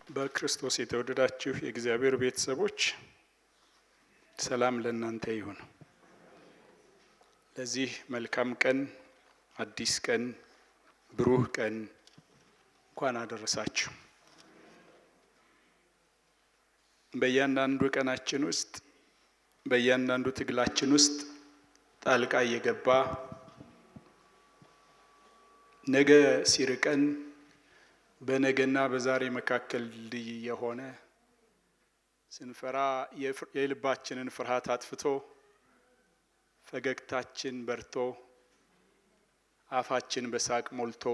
በክርስቶስ የተወደዳችሁ የእግዚአብሔር ቤተሰቦች ሰላም ለእናንተ ይሁን። ለዚህ መልካም ቀን፣ አዲስ ቀን፣ ብሩህ ቀን እንኳን አደረሳችሁ። በእያንዳንዱ ቀናችን ውስጥ በእያንዳንዱ ትግላችን ውስጥ ጣልቃ እየገባ ነገ ሲርቀን በነገና በዛሬ መካከል ልይ የሆነ ስንፈራ የልባችንን ፍርሃት አጥፍቶ ፈገግታችን በርቶ አፋችን በሳቅ ሞልቶ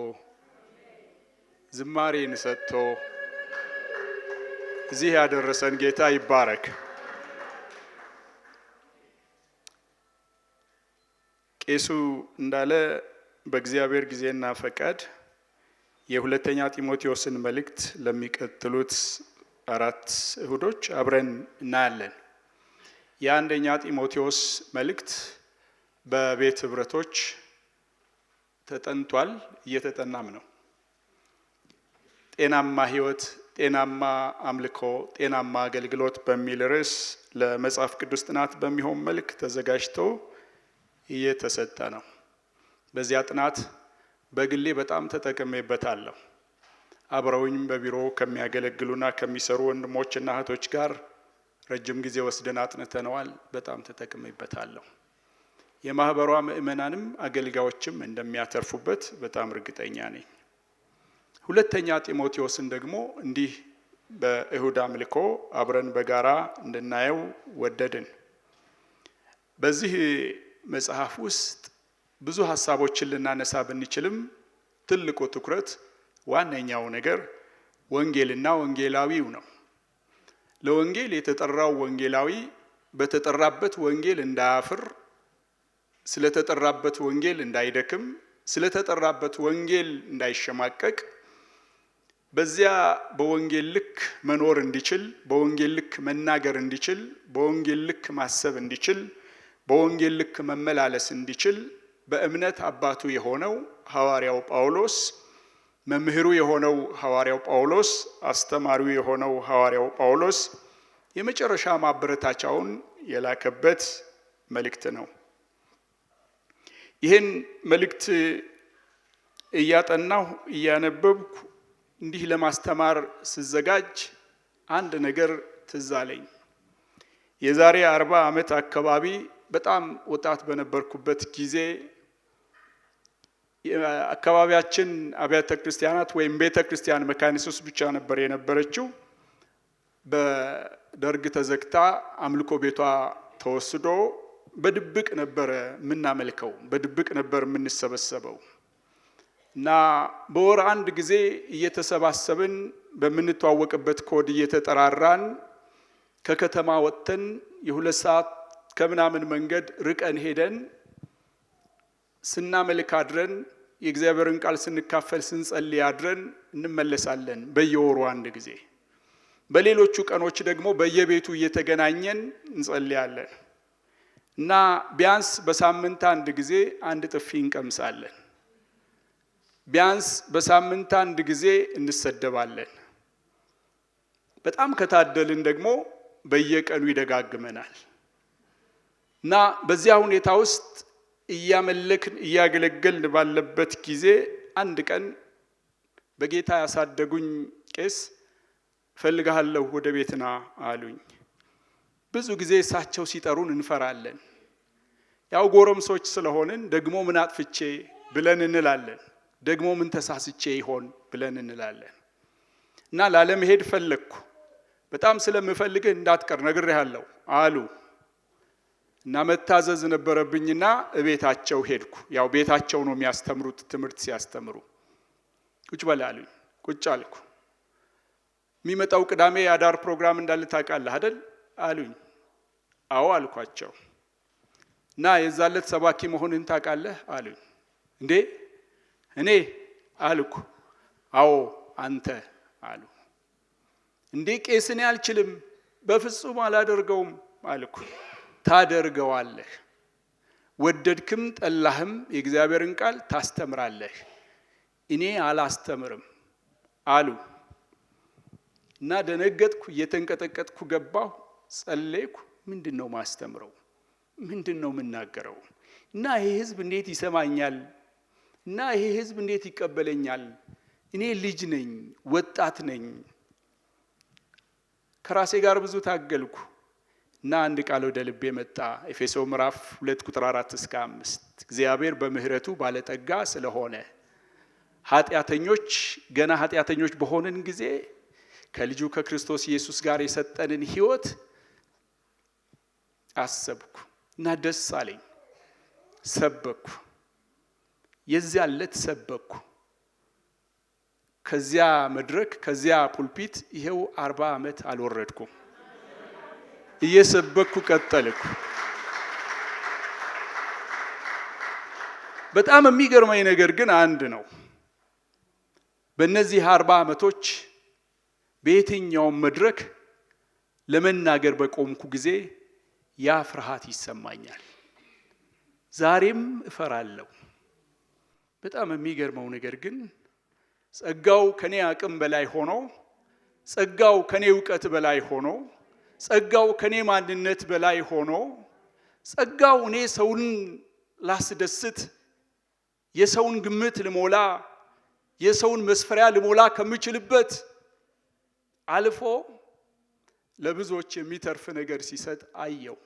ዝማሬን ሰጥቶ እዚህ ያደረሰን ጌታ ይባረክ። ቄሱ እንዳለ በእግዚአብሔር ጊዜና ፈቃድ የሁለተኛ ጢሞቴዎስን መልእክት ለሚቀጥሉት 4 እሁዶች አብረን እናያለን። የአንደኛ ጢሞቴዎስ መልእክት በቤት ህብረቶች ተጠንቷል፣ እየተጠናም ነው። ጤናማ ህይወት፣ ጤናማ አምልኮ፣ ጤናማ አገልግሎት በሚል ርዕስ ለመጽሐፍ ቅዱስ ጥናት በሚሆን መልክ ተዘጋጅቶ እየተሰጠ ነው። በዚያ ጥናት በግሌ በጣም ተጠቅሜበታለሁ። አብረውኝ በቢሮ ከሚያገለግሉና ከሚሰሩ ወንድሞችና እህቶች ጋር ረጅም ጊዜ ወስደን አጥንተነዋል። በጣም ተጠቅሜበታለሁ። የማህበሯ ምእመናንም አገልጋዮችም እንደሚያተርፉበት በጣም እርግጠኛ ነኝ። ሁለተኛ ጢሞቴዎስን ደግሞ እንዲህ በእሁድ አምልኮ አብረን በጋራ እንድናየው ወደድን። በዚህ መጽሐፍ ውስጥ ብዙ ሀሳቦችን ልናነሳ ብንችልም ትልቁ ትኩረት ዋነኛው ነገር ወንጌልና ወንጌላዊው ነው። ለወንጌል የተጠራው ወንጌላዊ በተጠራበት ወንጌል እንዳያፍር፣ ስለተጠራበት ወንጌል እንዳይደክም፣ ስለተጠራበት ወንጌል እንዳይሸማቀቅ፣ በዚያ በወንጌል ልክ መኖር እንዲችል፣ በወንጌል ልክ መናገር እንዲችል፣ በወንጌል ልክ ማሰብ እንዲችል፣ በወንጌል ልክ መመላለስ እንዲችል በእምነት አባቱ የሆነው ሐዋርያው ጳውሎስ፣ መምህሩ የሆነው ሐዋርያው ጳውሎስ፣ አስተማሪው የሆነው ሐዋርያው ጳውሎስ የመጨረሻ ማበረታቻውን የላከበት መልእክት ነው። ይህን መልእክት እያጠናሁ እያነበብኩ እንዲህ ለማስተማር ስዘጋጅ አንድ ነገር ትዝ አለኝ። የዛሬ 40 ዓመት አካባቢ በጣም ወጣት በነበርኩበት ጊዜ አካባቢያችን አብያተ ክርስቲያናት ወይም ቤተ ክርስቲያን መካነ ኢየሱስ ብቻ ነበር የነበረችው። በደርግ ተዘግታ አምልኮ ቤቷ ተወስዶ በድብቅ ነበር የምናመልከው፣ በድብቅ ነበር የምንሰበሰበው እና በወር አንድ ጊዜ እየተሰባሰብን በምንተዋወቅበት ኮድ እየተጠራራን ከከተማ ወጥተን የ2 ሰዓት ከምናምን መንገድ ርቀን ሄደን ስናመልክ አድረን የእግዚአብሔርን ቃል ስንካፈል ስንጸልይ አድረን እንመለሳለን። በየወሩ አንድ ጊዜ። በሌሎቹ ቀኖች ደግሞ በየቤቱ እየተገናኘን እንጸልያለን እና ቢያንስ በሳምንት አንድ ጊዜ አንድ ጥፊ እንቀምሳለን። ቢያንስ በሳምንት አንድ ጊዜ እንሰደባለን። በጣም ከታደልን ደግሞ በየቀኑ ይደጋግመናል እና በዚያ ሁኔታ ውስጥ እያመለክን እያገለገልን ባለበት ጊዜ አንድ ቀን በጌታ ያሳደጉኝ ቄስ ፈልጋለሁ ወደ ቤትና አሉኝ። ብዙ ጊዜ እሳቸው ሲጠሩን እንፈራለን። ያው ጎረምሶች ስለሆንን ደግሞ ምን አጥፍቼ ብለን እንላለን፣ ደግሞ ምን ተሳስቼ ይሆን ብለን እንላለን እና ላለመሄድ ፈለግኩ። በጣም ስለምፈልግህ እንዳትቀር ነግሬሃለሁ አሉ እና መታዘዝ ነበረብኝና እቤታቸው ሄድኩ። ያው ቤታቸው ነው የሚያስተምሩት፣ ትምህርት ሲያስተምሩ። ቁጭ በል አሉኝ። ቁጭ አልኩ። የሚመጣው ቅዳሜ የአዳር ፕሮግራም እንዳለ ታውቃለህ አይደል አሉኝ። አዎ አልኳቸው። እና የዛለት ሰባኪ መሆንን ታውቃለህ አሉኝ። እንዴ እኔ አልኩ። አዎ አንተ አሉ። እንዴ ቄስ እኔ አልችልም፣ በፍጹም አላደርገውም አልኩ። ታደርገዋለህ፣ ወደድክም ጠላህም የእግዚአብሔርን ቃል ታስተምራለህ፣ እኔ አላስተምርም አሉ። እና ደነገጥኩ፣ እየተንቀጠቀጥኩ ገባሁ፣ ጸለይኩ። ምንድነው ማስተምረው? ምንድነው የምናገረው? እና ይሄ ህዝብ እንዴት ይሰማኛል? እና ይሄ ህዝብ እንዴት ይቀበለኛል? እኔ ልጅ ነኝ፣ ወጣት ነኝ። ከራሴ ጋር ብዙ ታገልኩ እና አንድ ቃል ወደ ልቤ መጣ። ኤፌሶ ምዕራፍ 2 ቁጥር 4 እስከ 5 እግዚአብሔር በምህረቱ ባለጠጋ ስለሆነ ኃጢአተኞች ገና ኃጢአተኞች በሆንን ጊዜ ከልጁ ከክርስቶስ ኢየሱስ ጋር የሰጠንን ህይወት አሰብኩ እና ደስ አለኝ። ሰበኩ። የዚያ ዕለት ሰበኩ። ከዚያ መድረክ ከዚያ ፑልፒት ይሄው 40 ዓመት አልወረድኩም። እየሰበኩ ቀጠልኩ። በጣም የሚገርመኝ ነገር ግን አንድ ነው። በእነዚህ 40 ዓመቶች በየትኛውም መድረክ ለመናገር በቆምኩ ጊዜ ያ ፍርሃት ይሰማኛል። ዛሬም እፈራለሁ። በጣም የሚገርመው ነገር ግን ጸጋው ከኔ አቅም በላይ ሆኖ፣ ጸጋው ከኔ ዕውቀት በላይ ሆኖ፣ ጸጋው ከኔ ማንነት በላይ ሆኖ፣ ጸጋው እኔ ሰውን ላስደስት የሰውን ግምት ልሞላ የሰውን መስፈሪያ ልሞላ ከምችልበት አልፎ ለብዙዎች የሚተርፍ ነገር ሲሰጥ አየው።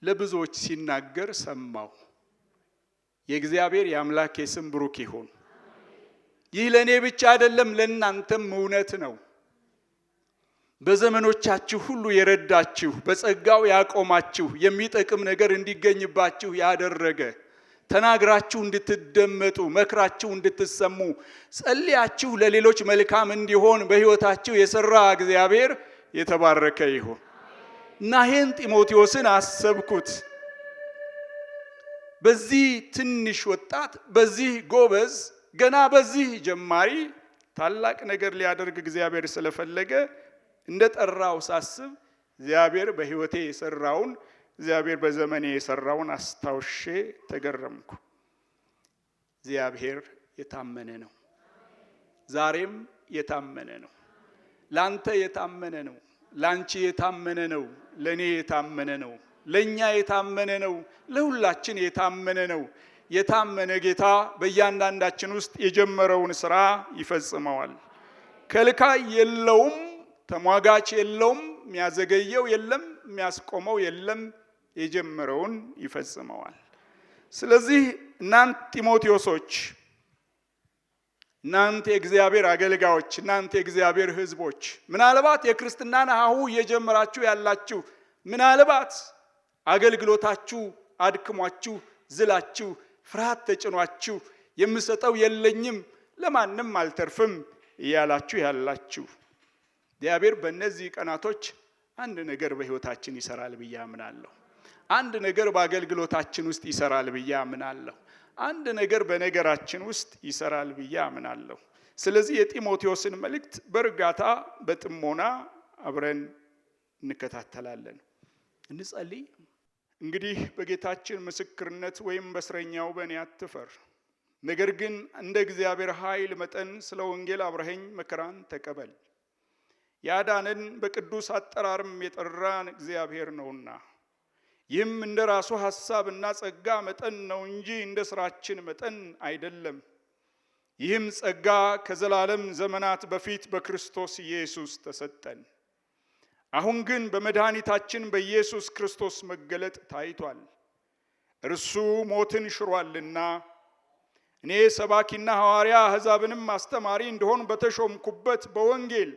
ለብዙዎች ሲናገር ሰማው። የእግዚአብሔር የአምላክ ስም ብሩክ ይሁን። ይህ ለኔ ብቻ አይደለም፣ ለእናንተም እውነት ነው። በዘመኖቻችሁ ሁሉ የረዳችሁ፣ በጸጋው ያቆማችሁ፣ የሚጠቅም ነገር እንዲገኝባችሁ ያደረገ፣ ተናግራችሁ እንድትደመጡ፣ መክራችሁ እንድትሰሙ፣ ጸልያችሁ ለሌሎች መልካም እንዲሆን በሕይወታችሁ የሰራ እግዚአብሔር የተባረከ ይሁን። እና ይህን ጢሞቴዎስን አሰብኩት። በዚህ ትንሽ ወጣት፣ በዚህ ጎበዝ፣ ገና በዚህ ጀማሪ ታላቅ ነገር ሊያደርግ እግዚአብሔር ስለፈለገ እንደጠራው ሳስብ እግዚአብሔር በሕይወቴ የሰራውን፣ እግዚአብሔር በዘመኔ የሰራውን አስታውሼ ተገረምኩ። እግዚአብሔር የታመነ ነው። ዛሬም የታመነ ነው። ላንተ የታመነ ነው። ላንቺ የታመነ ነው። ለኔ የታመነ ነው። ለኛ የታመነ ነው። ለሁላችን የታመነ ነው። የታመነ ጌታ በእያንዳንዳችን ውስጥ የጀመረውን ስራ ይፈጽመዋል። ከልካይ የለውም፣ ተሟጋች የለውም፣ የሚያዘገየው የለም፣ የሚያስቆመው የለም። የጀመረውን ይፈጽመዋል። ስለዚህ እናንተ ጢሞቴዎሶች፣ እናንተ የእግዚአብሔር አገልጋዮች፣ እናንተ የእግዚአብሔር ሕዝቦች፣ ምናልባት የክርስትናን ሀሁ እየጀመራችሁ ያላችሁ፣ ምናልባት አገልግሎታችሁ አድክሟችሁ ዝላችሁ ፍርሃት ተጭኗችሁ የምሰጠው የለኝም ለማንም አልተርፍም እያላችሁ ያላችሁ፣ እግዚአብሔር በእነዚህ ቀናቶች አንድ ነገር በሕይወታችን ይሰራል ብዬ አምናለሁ። አንድ ነገር በአገልግሎታችን ውስጥ ይሰራል ብዬ አምናለሁ። አንድ ነገር በነገራችን ውስጥ ይሰራል ብዬ አምናለሁ። ስለዚህ የጢሞቴዎስን መልእክት በእርጋታ በጥሞና አብረን እንከታተላለን። እንጸልይ። እንግዲህ በጌታችን ምስክርነት ወይም በእስረኛው በእኔ አትፈር፣ ነገር ግን እንደ እግዚአብሔር ኃይል መጠን ስለ ወንጌል አብረኸኝ መከራን ተቀበል። ያዳነን በቅዱስ አጠራርም የጠራን እግዚአብሔር ነውና፣ ይህም እንደ ራሱ ሐሳብና ጸጋ መጠን ነው እንጂ እንደ ሥራችን መጠን አይደለም። ይህም ጸጋ ከዘላለም ዘመናት በፊት በክርስቶስ ኢየሱስ ተሰጠን። አሁን ግን በመድኃኒታችን በኢየሱስ ክርስቶስ መገለጥ ታይቷል። እርሱ ሞትን ሽሯልና እኔ ሰባኪና ሐዋርያ አሕዛብንም አስተማሪ እንደሆን በተሾምኩበት በወንጌል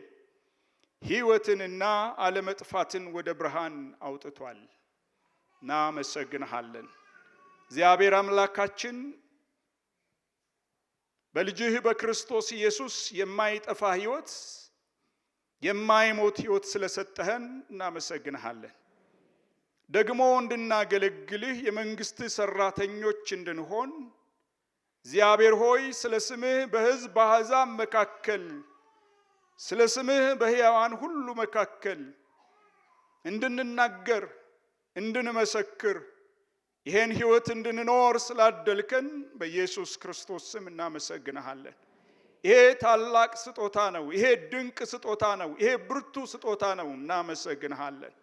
ሕይወትንና አለመጥፋትን ወደ ብርሃን አውጥቷል። እናመሰግንሃለን። እግዚአብሔር አምላካችን በልጅህ በክርስቶስ ኢየሱስ የማይጠፋ ሕይወት የማይሞት ሕይወት ስለሰጠህን እናመሰግንሃለን። ደግሞ እንድናገለግልህ የመንግስት ሰራተኞች እንድንሆን እግዚአብሔር ሆይ ስለ ስምህ በሕዝብ በአሕዛብ መካከል ስለ ስምህ በሕያዋን ሁሉ መካከል እንድንናገር እንድንመሰክር ይሄን ሕይወት እንድንኖር ስላደልከን በኢየሱስ ክርስቶስ ስም እናመሰግንሃለን። ይሄ ታላቅ ስጦታ ነው። ይሄ ድንቅ ስጦታ ነው። ይሄ ብርቱ ስጦታ ነው። እናመሰግንሃለን።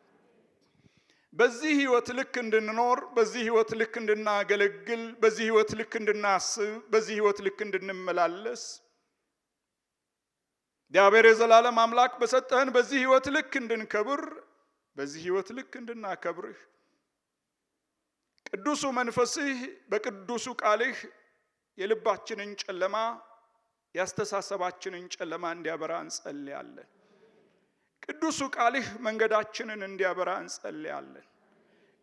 በዚህ ህይወት ልክ እንድንኖር፣ በዚህ ህይወት ልክ እንድናገለግል፣ በዚህ ህይወት ልክ እንድናስብ፣ በዚህ ህይወት ልክ እንድንመላለስ እግዚአብሔር የዘላለም አምላክ በሰጠህን በዚህ ህይወት ልክ እንድንከብር፣ በዚህ ህይወት ልክ እንድናከብርህ ቅዱሱ መንፈስህ በቅዱሱ ቃልህ የልባችንን ጨለማ ያስተሳሰባችንን ጨለማ እንዲያበራ እንጸልያለን። ቅዱሱ ቃልህ መንገዳችንን እንዲያበራ እንጸልያለን።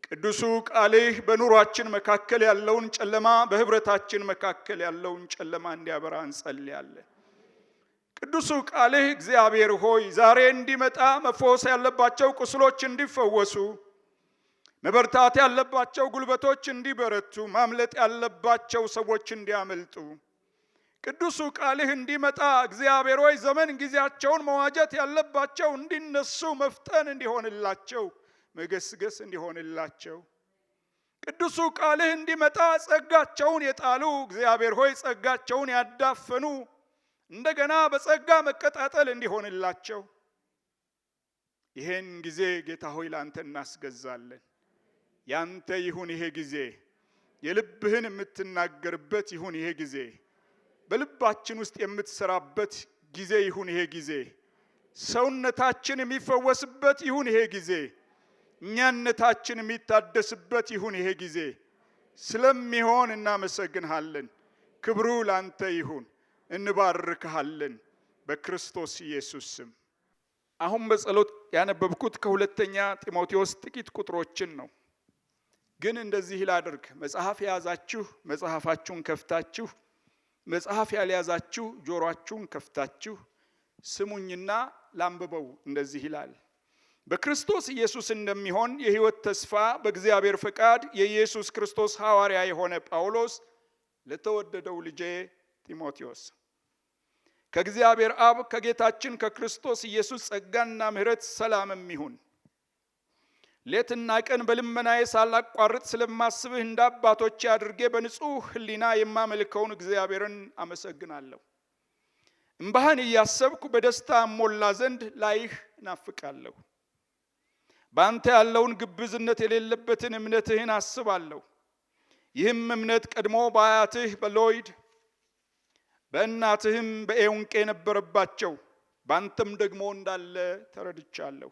ቅዱሱ ቃልህ በኑሯችን መካከል ያለውን ጨለማ፣ በህብረታችን መካከል ያለውን ጨለማ እንዲያበራ እንጸልያለን። ቅዱሱ ቃልህ እግዚአብሔር ሆይ ዛሬ እንዲመጣ፣ መፈወስ ያለባቸው ቁስሎች እንዲፈወሱ፣ መበርታት ያለባቸው ጉልበቶች እንዲበረቱ፣ ማምለጥ ያለባቸው ሰዎች እንዲያመልጡ ቅዱሱ ቃልህ እንዲመጣ እግዚአብሔር ሆይ ዘመን ጊዜያቸውን መዋጀት ያለባቸው እንዲነሱ፣ መፍጠን እንዲሆንላቸው፣ መገስገስ እንዲሆንላቸው ቅዱሱ ቃልህ እንዲመጣ ጸጋቸውን የጣሉ እግዚአብሔር ሆይ ጸጋቸውን ያዳፈኑ እንደገና በጸጋ መቀጣጠል እንዲሆንላቸው ይሄን ጊዜ ጌታ ሆይ ላንተ እናስገዛለን። ያንተ ይሁን ይሄ ጊዜ፣ የልብህን የምትናገርበት ይሁን ይሄ ጊዜ፣ በልባችን ውስጥ የምትሰራበት ጊዜ ይሁን ይሄ ጊዜ፣ ሰውነታችን የሚፈወስበት ይሁን ይሄ ጊዜ፣ እኛነታችን የሚታደስበት ይሁን ይሄ ጊዜ ስለሚሆን እናመሰግንሃለን። ክብሩ ላንተ ይሁን። እንባርክሃለን በክርስቶስ ኢየሱስ ስም። አሁን በጸሎት ያነበብኩት ከሁለተኛ ጢሞቴዎስ ጥቂት ቁጥሮችን ነው። ግን እንደዚህ ላድርግ። መጽሐፍ የያዛችሁ መጽሐፋችሁን ከፍታችሁ፣ መጽሐፍ ያልያዛችሁ ጆሮአችሁን ከፍታችሁ ስሙኝና ላንብበው። እንደዚህ ይላል። በክርስቶስ ኢየሱስ እንደሚሆን የሕይወት ተስፋ በእግዚአብሔር ፈቃድ የኢየሱስ ክርስቶስ ሐዋርያ የሆነ ጳውሎስ ለተወደደው ልጄ ጢሞቴዎስ ከእግዚአብሔር አብ ከጌታችን ከክርስቶስ ኢየሱስ ጸጋና ምሕረት ሰላምም ይሁን። ሌትና ቀን በልመናዬ ሳላቋርጥ ስለማስብህ እንደ አባቶቼ አድርጌ በንጹሕ ሕሊና የማመልከውን እግዚአብሔርን አመሰግናለሁ። እምባህን እያሰብኩ በደስታ እሞላ ዘንድ ላይህ እናፍቃለሁ። በአንተ ያለውን ግብዝነት የሌለበትን እምነትህን አስባለሁ። ይህም እምነት ቀድሞ በአያትህ በሎይድ በእናትህም በኤውንቄ ነበረባቸው፣ በአንተም ደግሞ እንዳለ ተረድቻለሁ።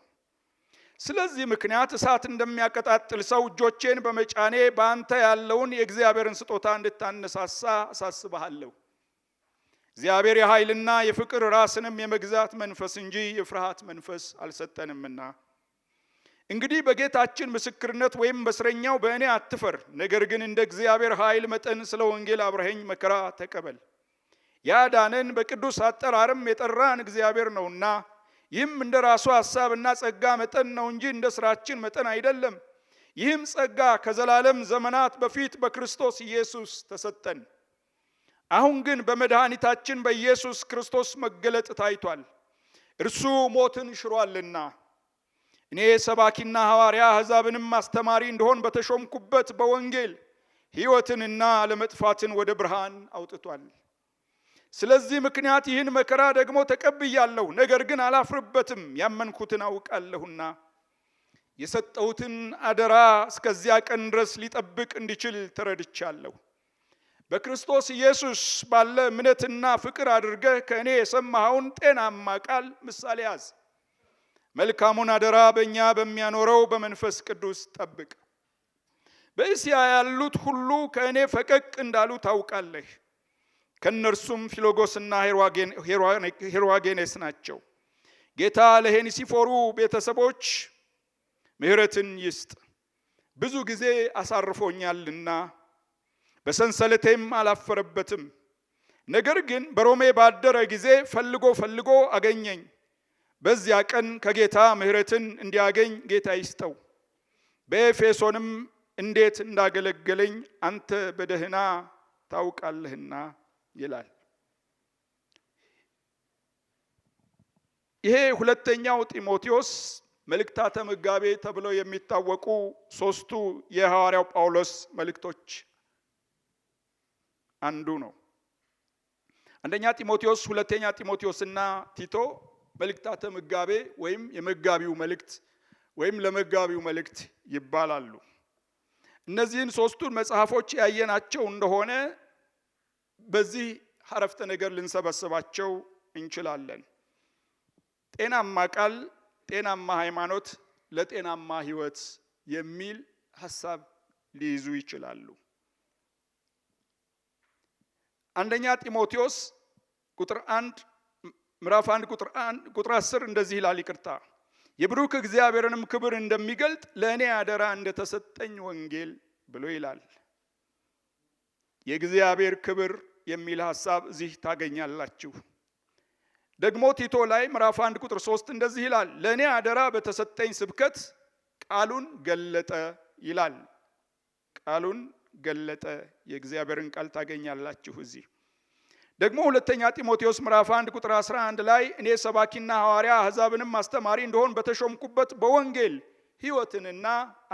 ስለዚህ ምክንያት እሳት እንደሚያቀጣጥል ሰው እጆቼን በመጫኔ በአንተ ያለውን የእግዚአብሔርን ስጦታ እንድታነሳሳ አሳስብሃለሁ። እግዚአብሔር የኃይልና የፍቅር ራስንም የመግዛት መንፈስ እንጂ የፍርሃት መንፈስ አልሰጠንምና። እንግዲህ በጌታችን ምስክርነት ወይም በእስረኛው በእኔ አትፈር፣ ነገር ግን እንደ እግዚአብሔር ኃይል መጠን ስለ ወንጌል አብረኸኝ መከራ ተቀበል። ያዳነን በቅዱስ አጠራርም የጠራን እግዚአብሔር ነውና፣ ይህም እንደ ራሱ ሐሳብና ጸጋ መጠን ነው እንጂ እንደ ስራችን መጠን አይደለም። ይህም ጸጋ ከዘላለም ዘመናት በፊት በክርስቶስ ኢየሱስ ተሰጠን። አሁን ግን በመድኃኒታችን በኢየሱስ ክርስቶስ መገለጥ ታይቷል። እርሱ ሞትን ሽሯልና እኔ ሰባኪና ሐዋርያ አሕዛብንም አስተማሪ እንደሆን በተሾምኩበት በወንጌል ሕይወትንና ለመጥፋትን ወደ ብርሃን አውጥቷል። ስለዚህ ምክንያት ይህን መከራ ደግሞ ተቀብያለሁ፣ ነገር ግን አላፍርበትም፣ ያመንኩትን አውቃለሁና የሰጠሁትን አደራ እስከዚያ ቀን ድረስ ሊጠብቅ እንዲችል ተረድቻለሁ። በክርስቶስ ኢየሱስ ባለ እምነትና ፍቅር አድርገህ ከእኔ የሰማኸውን ጤናማ ቃል ምሳሌ ያዝ። መልካሙን አደራ በእኛ በሚያኖረው በመንፈስ ቅዱስ ጠብቅ። በእስያ ያሉት ሁሉ ከእኔ ፈቀቅ እንዳሉ ታውቃለህ። ከእነርሱም ፊሎጎስና ሄርዋጌኔስ ናቸው። ጌታ ለሄኔሲፎሩ ቤተሰቦች ምሕረትን ይስጥ፣ ብዙ ጊዜ አሳርፎኛልና በሰንሰለቴም አላፈረበትም። ነገር ግን በሮሜ ባደረ ጊዜ ፈልጎ አገኘኝ። በዚያ ቀን ከጌታ ምሕረትን እንዲያገኝ ጌታ ይስጠው። በኤፌሶንም እንዴት እንዳገለገለኝ አንተ በደህና ታውቃለህና ይላል። ይሄ ሁለተኛው ጢሞቴዎስ መልእክታተ መጋቤ ተብለው የሚታወቁ ሶስቱ የሐዋርያው ጳውሎስ መልእክቶች አንዱ ነው። አንደኛ ጢሞቴዎስ፣ ሁለተኛ ጢሞቴዎስና ቲቶ መልእክታተ መጋቤ ወይም የመጋቢው መልእክት ወይም ለመጋቢው መልእክት ይባላሉ። እነዚህን ሶስቱን መጽሐፎች ያየናቸው እንደሆነ በዚህ ሐረፍተ ነገር ልንሰበስባቸው እንችላለን። ጤናማ ቃል፣ ጤናማ ሃይማኖት ለጤናማ ሕይወት የሚል ሐሳብ ሊይዙ ይችላሉ። አንደኛ ጢሞቴዎስ ምዕራፍ 1 ቁጥር 10 እንደዚህ ይላል። ይቅርታ የብሩክ እግዚአብሔርንም ክብር እንደሚገልጥ ለእኔ አደራ እንደተሰጠኝ ወንጌል ብሎ ይላል። የእግዚአብሔር ክብር የሚል ሐሳብ እዚህ ታገኛላችሁ። ደግሞ ቲቶ ላይ ምዕራፍ 1 ቁጥር 3 እንደዚህ ይላል። ለእኔ አደራ በተሰጠኝ ስብከት ቃሉን ገለጠ ይላል። ቃሉን ገለጠ፣ የእግዚአብሔርን ቃል ታገኛላችሁ እዚህ። ደግሞ ሁለተኛ ጢሞቴዎስ ምዕራፍ 1 ቁጥር 11 ላይ እኔ ሰባኪና ሐዋርያ አሕዛብንም አስተማሪ እንደሆን በተሾምኩበት በወንጌል ሕይወትንና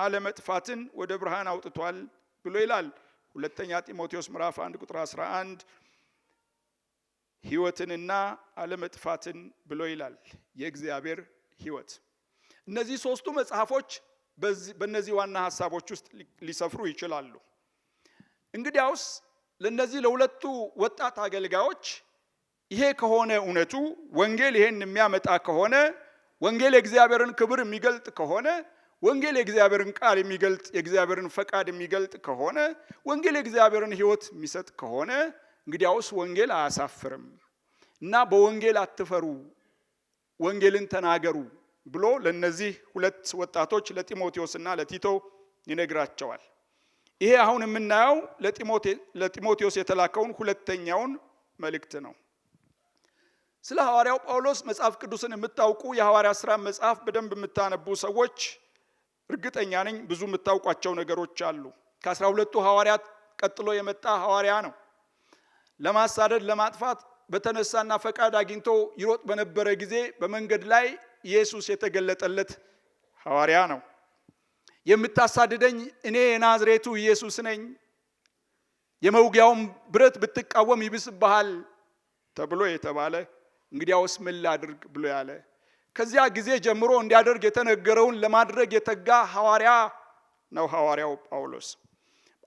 አለመጥፋትን ወደ ብርሃን አውጥቷል ብሎ ይላል። ሁለተኛ ጢሞቴዎስ ምዕራፍ 1 ቁጥር 11 ሕይወትንና አለመጥፋትን ብሎ ይላል። የእግዚአብሔር ሕይወት። እነዚህ ሶስቱ መጽሐፎች በእነዚህ ዋና ሐሳቦች ውስጥ ሊሰፍሩ ይችላሉ። እንግዲያውስ ለነዚህ ለሁለቱ ወጣት አገልጋዮች ይሄ ከሆነ እውነቱ፣ ወንጌል ይሄን የሚያመጣ ከሆነ፣ ወንጌል የእግዚአብሔርን ክብር የሚገልጥ ከሆነ፣ ወንጌል የእግዚአብሔርን ቃል የሚገልጥ የእግዚአብሔርን ፈቃድ የሚገልጥ ከሆነ፣ ወንጌል የእግዚአብሔርን ሕይወት የሚሰጥ ከሆነ እንግዲያውስ ወንጌል አያሳፍርም እና በወንጌል አትፈሩ፣ ወንጌልን ተናገሩ ብሎ ለነዚህ ሁለት ወጣቶች ለጢሞቴዎስና ለቲቶ ይነግራቸዋል። ይሄ አሁን የምናየው ለጢሞቴዎስ የተላከውን ሁለተኛውን መልእክት ነው። ስለ ሐዋርያው ጳውሎስ መጽሐፍ ቅዱስን የምታውቁ የሐዋርያ ሥራ መጽሐፍ በደንብ የምታነቡ ሰዎች እርግጠኛ ነኝ ብዙ የምታውቋቸው ነገሮች አሉ። ከ12ቱ ሐዋርያት ቀጥሎ የመጣ ሐዋርያ ነው። ለማሳደድ ለማጥፋት በተነሳና ፈቃድ አግኝቶ ይሮጥ በነበረ ጊዜ በመንገድ ላይ ኢየሱስ የተገለጠለት ሐዋርያ ነው። የምታሳድደኝ እኔ የናዝሬቱ ኢየሱስ ነኝ፣ የመውጊያውን ብረት ብትቃወም ይብስብሃል ተብሎ የተባለ እንግዲያውስ ምን ላድርግ ብሎ ያለ፣ ከዚያ ጊዜ ጀምሮ እንዲያደርግ የተነገረውን ለማድረግ የተጋ ሐዋርያ ነው ሐዋርያው ጳውሎስ።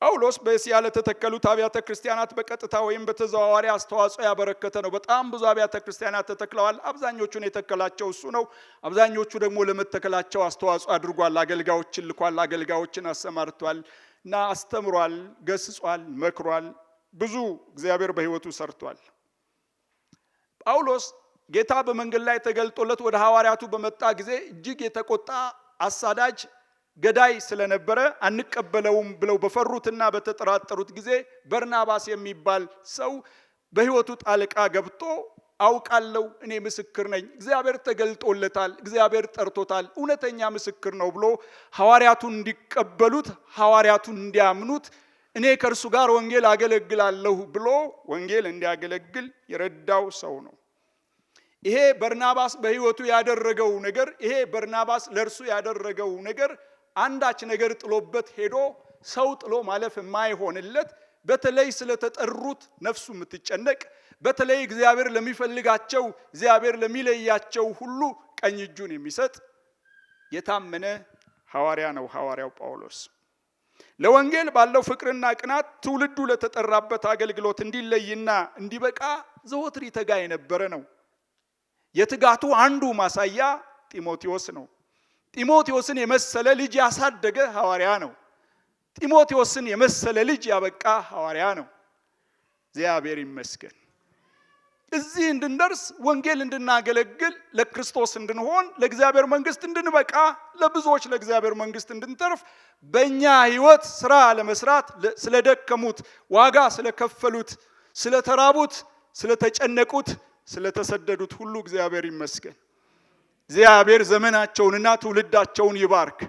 ጳውሎስ በእስያ ለተተከሉት አብያተ ክርስቲያናት በቀጥታ ወይም በተዘዋዋሪ አስተዋጽኦ ያበረከተ ነው። በጣም ብዙ አብያተ ክርስቲያናት ተተክለዋል። አብዛኞቹን የተከላቸው እሱ ነው። አብዛኞቹ ደግሞ ለመተከላቸው አስተዋጽኦ አድርጓል። አገልጋዮችን ልኳል፣ አገልጋዮችን አሰማርቷል እና አስተምሯል፣ ገስጿል፣ መክሯል። ብዙ እግዚአብሔር በሕይወቱ ሰርቷል። ጳውሎስ ጌታ በመንገድ ላይ ተገልጦለት ወደ ሐዋርያቱ በመጣ ጊዜ እጅግ የተቆጣ አሳዳጅ ገዳይ ስለነበረ አንቀበለውም ብለው በፈሩትና በተጠራጠሩት ጊዜ በርናባስ የሚባል ሰው በሕይወቱ ጣልቃ ገብቶ አውቃለሁ፣ እኔ ምስክር ነኝ፣ እግዚአብሔር ተገልጦለታል፣ እግዚአብሔር ጠርቶታል፣ እውነተኛ ምስክር ነው ብሎ ሐዋርያቱን እንዲቀበሉት፣ ሐዋርያቱን እንዲያምኑት፣ እኔ ከእርሱ ጋር ወንጌል አገለግላለሁ ብሎ ወንጌል እንዲያገለግል የረዳው ሰው ነው። ይሄ በርናባስ በሕይወቱ ያደረገው ነገር፣ ይሄ በርናባስ ለእርሱ ያደረገው ነገር አንዳች ነገር ጥሎበት ሄዶ ሰው ጥሎ ማለፍ የማይሆንለት፣ በተለይ ስለተጠሩት ነፍሱ የምትጨነቅ፣ በተለይ እግዚአብሔር ለሚፈልጋቸው እግዚአብሔር ለሚለያቸው ሁሉ ቀኝ እጁን የሚሰጥ የታመነ ሐዋርያ ነው ሐዋርያው ጳውሎስ። ለወንጌል ባለው ፍቅርና ቅናት ትውልዱ ለተጠራበት አገልግሎት እንዲለይና እንዲበቃ ዘወትር ይተጋ የነበረ ነው። የትጋቱ አንዱ ማሳያ ጢሞቴዎስ ነው። ጢሞቴዎስን የመሰለ ልጅ ያሳደገ ሐዋርያ ነው። ጢሞቴዎስን የመሰለ ልጅ ያበቃ ሐዋርያ ነው። እግዚአብሔር ይመስገን። እዚህ እንድንደርስ ወንጌል እንድናገለግል፣ ለክርስቶስ እንድንሆን፣ ለእግዚአብሔር መንግስት እንድንበቃ፣ ለብዙዎች ለእግዚአብሔር መንግስት እንድንተርፍ በእኛ ሕይወት ስራ ለመስራት ስለደከሙት፣ ዋጋ ስለከፈሉት፣ ስለተራቡት፣ ስለተጨነቁት፣ ስለተሰደዱት ሁሉ እግዚአብሔር ይመስገን። እግዚአብሔር ዘመናቸውንና ትውልዳቸውን ይባርክ።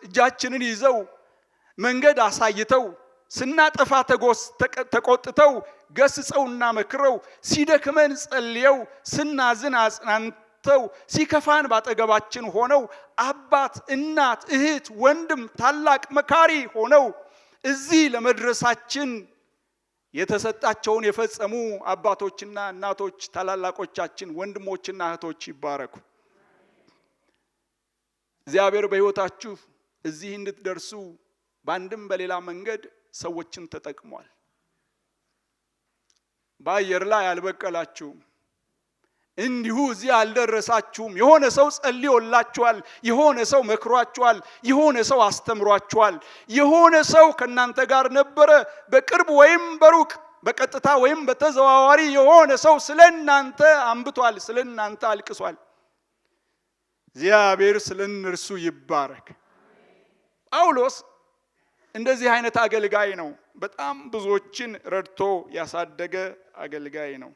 እጃችንን ይዘው መንገድ አሳይተው ስናጠፋ ተቆጥተው ገስጸውና መክረው ሲደክመን ጸልየው ስናዝን አጽናንተው ሲከፋን ባጠገባችን ሆነው አባት፣ እናት፣ እህት፣ ወንድም፣ ታላቅ መካሪ ሆነው እዚህ ለመድረሳችን የተሰጣቸውን የፈጸሙ አባቶችና እናቶች፣ ታላላቆቻችን፣ ወንድሞችና እህቶች ይባረኩ። እግዚአብሔር በሕይወታችሁ እዚህ እንድትደርሱ በአንድም በሌላ መንገድ ሰዎችን ተጠቅሟል። በአየር ላይ አልበቀላችሁም፣ እንዲሁ እዚህ አልደረሳችሁም። የሆነ ሰው ጸልዮላችኋል፣ የሆነ ሰው መክሯችኋል፣ የሆነ ሰው አስተምሯችኋል፣ የሆነ ሰው ከእናንተ ጋር ነበረ። በቅርብ ወይም በሩቅ፣ በቀጥታ ወይም በተዘዋዋሪ የሆነ ሰው ስለእናንተ አንብቷል፣ ስለእናንተ አልቅሷል። እግዚአብሔር ስለእነርሱ ይባረክ። ጳውሎስ እንደዚህ አይነት አገልጋይ ነው። በጣም ብዙዎችን ረድቶ ያሳደገ አገልጋይ ነው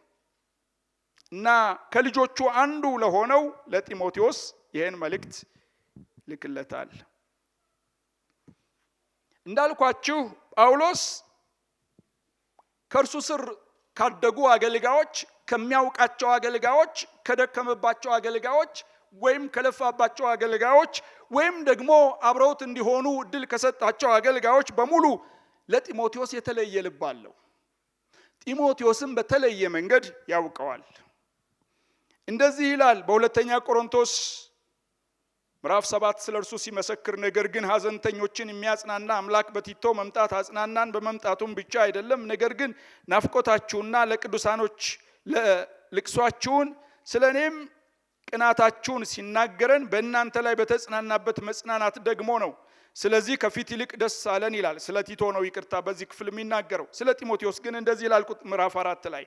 እና ከልጆቹ አንዱ ለሆነው ለጢሞቴዎስ ይህን መልእክት ልክለታል። እንዳልኳችሁ ጳውሎስ ከእርሱ ስር ካደጉ አገልጋዮች፣ ከሚያውቃቸው አገልጋዮች፣ ከደከመባቸው አገልጋዮች ወይም ከለፋባቸው አገልጋዮች ወይም ደግሞ አብረውት እንዲሆኑ እድል ከሰጣቸው አገልጋዮች በሙሉ ለጢሞቴዎስ የተለየ ልብ አለው። ጢሞቴዎስም በተለየ መንገድ ያውቀዋል። እንደዚህ ይላል በሁለተኛ ቆሮንቶስ ምዕራፍ 7 ስለ እርሱ ሲመሰክር፣ ነገር ግን ሐዘንተኞችን የሚያጽናና አምላክ በቲቶ መምጣት አጽናናን። በመምጣቱም ብቻ አይደለም፣ ነገር ግን ናፍቆታችሁና ለቅዱሳኖች ለልቅሷችሁን ስለ እኔም ቅናታችሁን ሲናገረን በእናንተ ላይ በተጽናናበት መጽናናት ደግሞ ነው። ስለዚህ ከፊት ይልቅ ደስ አለን ይላል። ስለ ቲቶ ነው ይቅርታ በዚህ ክፍል የሚናገረው። ስለ ጢሞቴዎስ ግን እንደዚህ ይላል ምዕራፍ 4 ላይ፣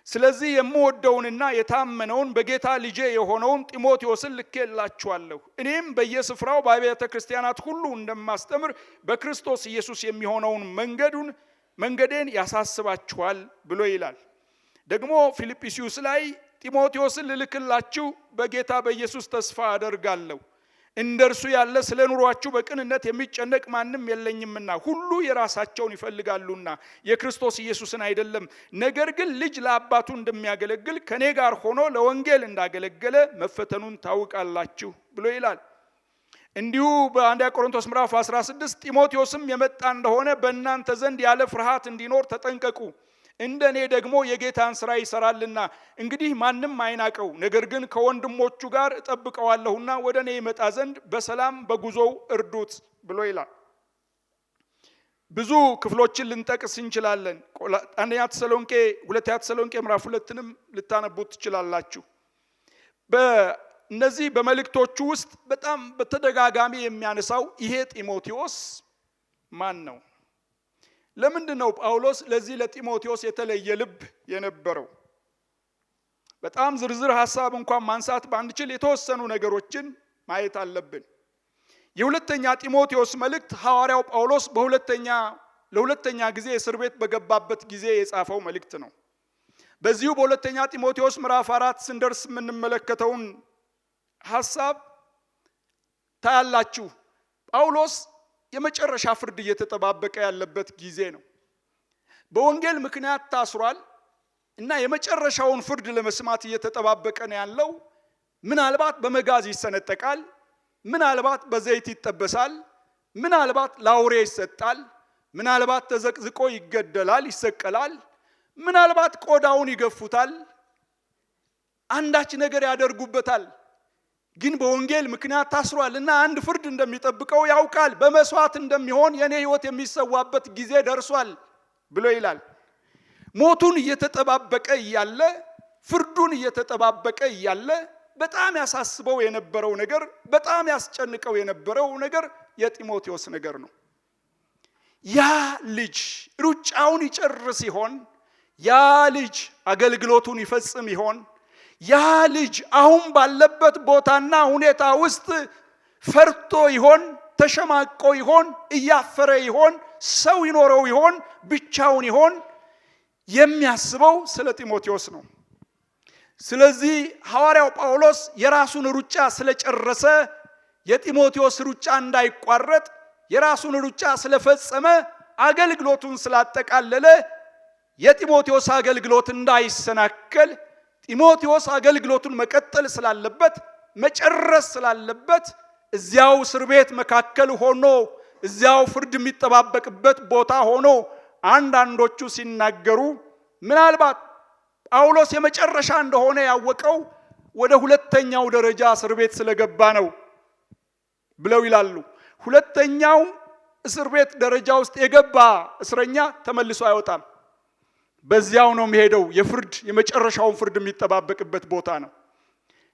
ስለዚህ የምወደውንና የታመነውን በጌታ ልጄ የሆነውን ጢሞቴዎስን ልኬላችኋለሁ። እኔም በየስፍራው በአብያተ ክርስቲያናት ሁሉ እንደማስተምር በክርስቶስ ኢየሱስ የሚሆነውን መንገዴን ያሳስባችኋል ብሎ ይላል። ደግሞ ፊልጵስዩስ ላይ ጢሞቴዎስን ልልክላችሁ በጌታ በኢየሱስ ተስፋ አደርጋለሁ። እንደርሱ ያለ ስለ ኑሯችሁ በቅንነት የሚጨነቅ ማንም የለኝምና ሁሉ የራሳቸውን ይፈልጋሉና የክርስቶስ ኢየሱስን አይደለም። ነገር ግን ልጅ ለአባቱ እንደሚያገለግል ከኔ ጋር ሆኖ ለወንጌል እንዳገለገለ መፈተኑን ታውቃላችሁ ብሎ ይላል። እንዲሁ በአንደኛ ቆሮንቶስ ምዕራፍ 16 ጢሞቴዎስም የመጣ እንደሆነ በእናንተ ዘንድ ያለ ፍርሃት እንዲኖር ተጠንቀቁ፣ እንደኔ ደግሞ የጌታን ሥራ ይሰራልና እንግዲህ ማንም አይናቀው። ነገር ግን ከወንድሞቹ ጋር እጠብቀዋለሁና ወደ እኔ ይመጣ ዘንድ በሰላም በጉዞው እርዱት ብሎ ይላል። ብዙ ክፍሎችን ልንጠቅስ እንችላለን። አንደኛ ተሰሎንቄ፣ ሁለተኛ ተሰሎንቄ ምዕራፍ 2ንም ልታነቡት ትችላላችሁ። በእነዚህ በመልእክቶቹ ውስጥ በጣም በተደጋጋሚ የሚያነሳው ይሄ ጢሞቴዎስ ማን ነው? ለምንድን ነው ጳውሎስ ለዚህ ለጢሞቴዎስ የተለየ ልብ የነበረው? በጣም ዝርዝር ሐሳብ እንኳን ማንሳት ባንችል የተወሰኑ ነገሮችን ማየት አለብን። የሁለተኛ ጢሞቴዎስ መልእክት ሐዋርያው ጳውሎስ ለሁለተኛ ጊዜ እስር ቤት በገባበት ጊዜ የጻፈው መልእክት ነው። በዚሁ በሁለተኛ ጢሞቴዎስ ምዕራፍ 4 ስንደርስ የምንመለከተውን ሐሳብ ታያላችሁ። ጳውሎስ የመጨረሻ ፍርድ እየተጠባበቀ ያለበት ጊዜ ነው። በወንጌል ምክንያት ታስሯል እና የመጨረሻውን ፍርድ ለመስማት እየተጠባበቀ ነው ያለው። ምናልባት በመጋዝ ይሰነጠቃል፣ ምናልባት በዘይት ይጠበሳል፣ ምናልባት ለአውሬ ይሰጣል፣ ምናልባት ተዘቅዝቆ ይገደላል፣ ይሰቀላል፣ ምናልባት ቆዳውን ይገፉታል፣ አንዳች ነገር ያደርጉበታል። ግን በወንጌል ምክንያት ታስሯልና አንድ ፍርድ እንደሚጠብቀው ያውቃል። በመስዋዕት እንደሚሆን የኔ ሕይወት የሚሰዋበት ጊዜ ደርሷል ብሎ ይላል። ሞቱን እየተጠባበቀ እያለ፣ ፍርዱን እየተጠባበቀ እያለ በጣም ያሳስበው የነበረው ነገር፣ በጣም ያስጨንቀው የነበረው ነገር የጢሞቴዎስ ነገር ነው። ያ ልጅ ሩጫውን ይጨርስ ይሆን? ያ ልጅ አገልግሎቱን ይፈጽም ይሆን? ያ ልጅ አሁን ባለበት ቦታና ሁኔታ ውስጥ ፈርቶ ይሆን? ተሸማቆ ይሆን? እያፈረ ይሆን? ሰው ይኖረው ይሆን? ብቻውን ይሆን? የሚያስበው ስለ ጢሞቴዎስ ነው። ስለዚህ ሐዋርያው ጳውሎስ የራሱን ሩጫ ስለጨረሰ፣ የጢሞቴዎስ ሩጫ እንዳይቋረጥ፣ የራሱን ሩጫ ስለፈጸመ፣ አገልግሎቱን ስላጠቃለለ፣ የጢሞቴዎስ አገልግሎት እንዳይሰናከል፣ ጢሞቴዎስ አገልግሎቱን መቀጠል ስላለበት፣ መጨረስ ስላለበት እዚያው እስር ቤት መካከል ሆኖ፣ እዚያው ፍርድ የሚጠባበቅበት ቦታ ሆኖ አንዳንዶቹ ሲናገሩ ምናልባት ጳውሎስ የመጨረሻ እንደሆነ ያወቀው ወደ ሁለተኛው ደረጃ እስር ቤት ስለገባ ነው ብለው ይላሉ። ሁለተኛው እስር ቤት ደረጃ ውስጥ የገባ እስረኛ ተመልሶ አይወጣም። በዚያው ነው የሚሄደው። የመጨረሻውን ፍርድ የሚጠባበቅበት ቦታ ነው።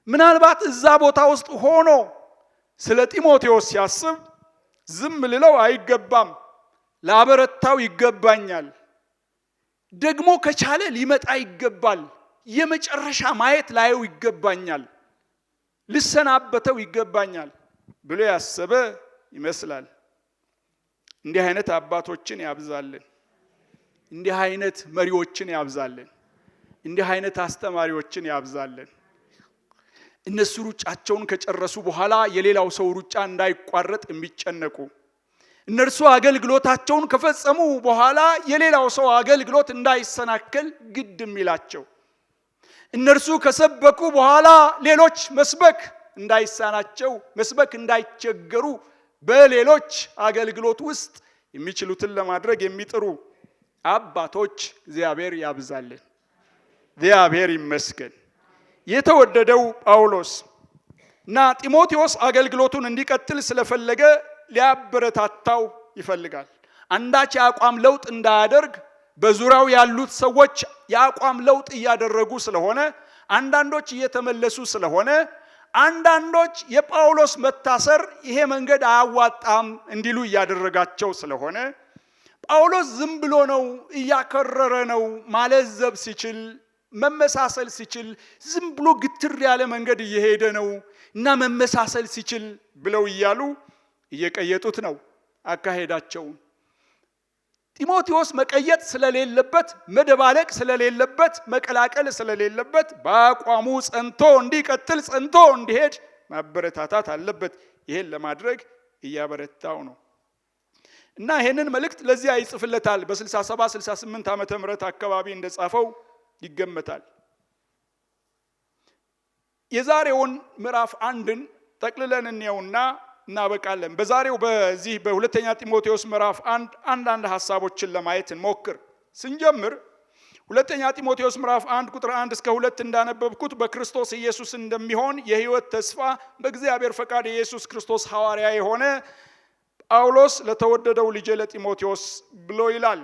ምናልባት እዛ ቦታ ውስጥ ሆኖ ስለ ጢሞቴዎስ ሲያስብ ዝም ልለው አይገባም፣ ላበረታው ይገባኛል፣ ደግሞ ከቻለ ሊመጣ ይገባል፣ የመጨረሻ ማየት ላየው ይገባኛል፣ ልሰናበተው ይገባኛል ብሎ ያሰበ ይመስላል። እንዲህ አይነት አባቶችን ያብዛልን። እንዲህ አይነት መሪዎችን ያብዛልን። እንዲህ አይነት አስተማሪዎችን ያብዛልን። እነሱ ሩጫቸውን ከጨረሱ በኋላ የሌላው ሰው ሩጫ እንዳይቋረጥ የሚጨነቁ፣ እነርሱ አገልግሎታቸውን ከፈጸሙ በኋላ የሌላው ሰው አገልግሎት እንዳይሰናከል ግድ የሚላቸው፣ እነርሱ ከሰበኩ በኋላ ሌሎች መስበክ እንዳይሳናቸው፣ መስበክ እንዳይቸገሩ በሌሎች አገልግሎት ውስጥ የሚችሉትን ለማድረግ የሚጥሩ አባቶች እግዚአብሔር ያብዛልን። እግዚአብሔር ይመስገን። የተወደደው ጳውሎስ እና ጢሞቴዎስ አገልግሎቱን እንዲቀጥል ስለፈለገ ሊያበረታታው ይፈልጋል። አንዳች የአቋም ለውጥ እንዳያደርግ በዙሪያው ያሉት ሰዎች የአቋም ለውጥ እያደረጉ ስለሆነ፣ አንዳንዶች እየተመለሱ ስለሆነ፣ አንዳንዶች የጳውሎስ መታሰር ይሄ መንገድ አያዋጣም እንዲሉ እያደረጋቸው ስለሆነ፣ ጳውሎስ ዝም ብሎ ነው እያከረረ ነው ማለዘብ ሲችል፣ መመሳሰል ሲችል፣ ዝም ብሎ ግትር ያለ መንገድ እየሄደ ነው እና መመሳሰል ሲችል ብለው እያሉ እየቀየጡት ነው አካሄዳቸው። ጢሞቴዎስ መቀየጥ ስለሌለበት፣ መደባለቅ ስለሌለበት፣ መቀላቀል ስለሌለበት በአቋሙ ጸንቶ እንዲቀጥል፣ ጸንቶ እንዲሄድ ማበረታታት አለበት። ይሄን ለማድረግ እያበረታው ነው እና ይሄንን መልእክት ለዚያ ይጽፍለታል። በ67 68 ዓመተ ምህረት አካባቢ እንደጻፈው ይገመታል። የዛሬውን ምዕራፍ 1ን ጠቅልለን እንየውና እናበቃለን። በዛሬው በዚህ በሁለተኛ ጢሞቴዎስ ምዕራፍ 1 አንዳንድ ሐሳቦችን ለማየት እንሞክር። ስንጀምር ሁለተኛ ጢሞቴዎስ ምዕራፍ 1 ቁጥር 1 እስከ 2 እንዳነበብኩት በክርስቶስ ኢየሱስ እንደሚሆን የሕይወት ተስፋ በእግዚአብሔር ፈቃድ የኢየሱስ ክርስቶስ ሐዋርያ የሆነ ጳውሎስ ለተወደደው ልጄ ለጢሞቴዎስ ብሎ ይላል።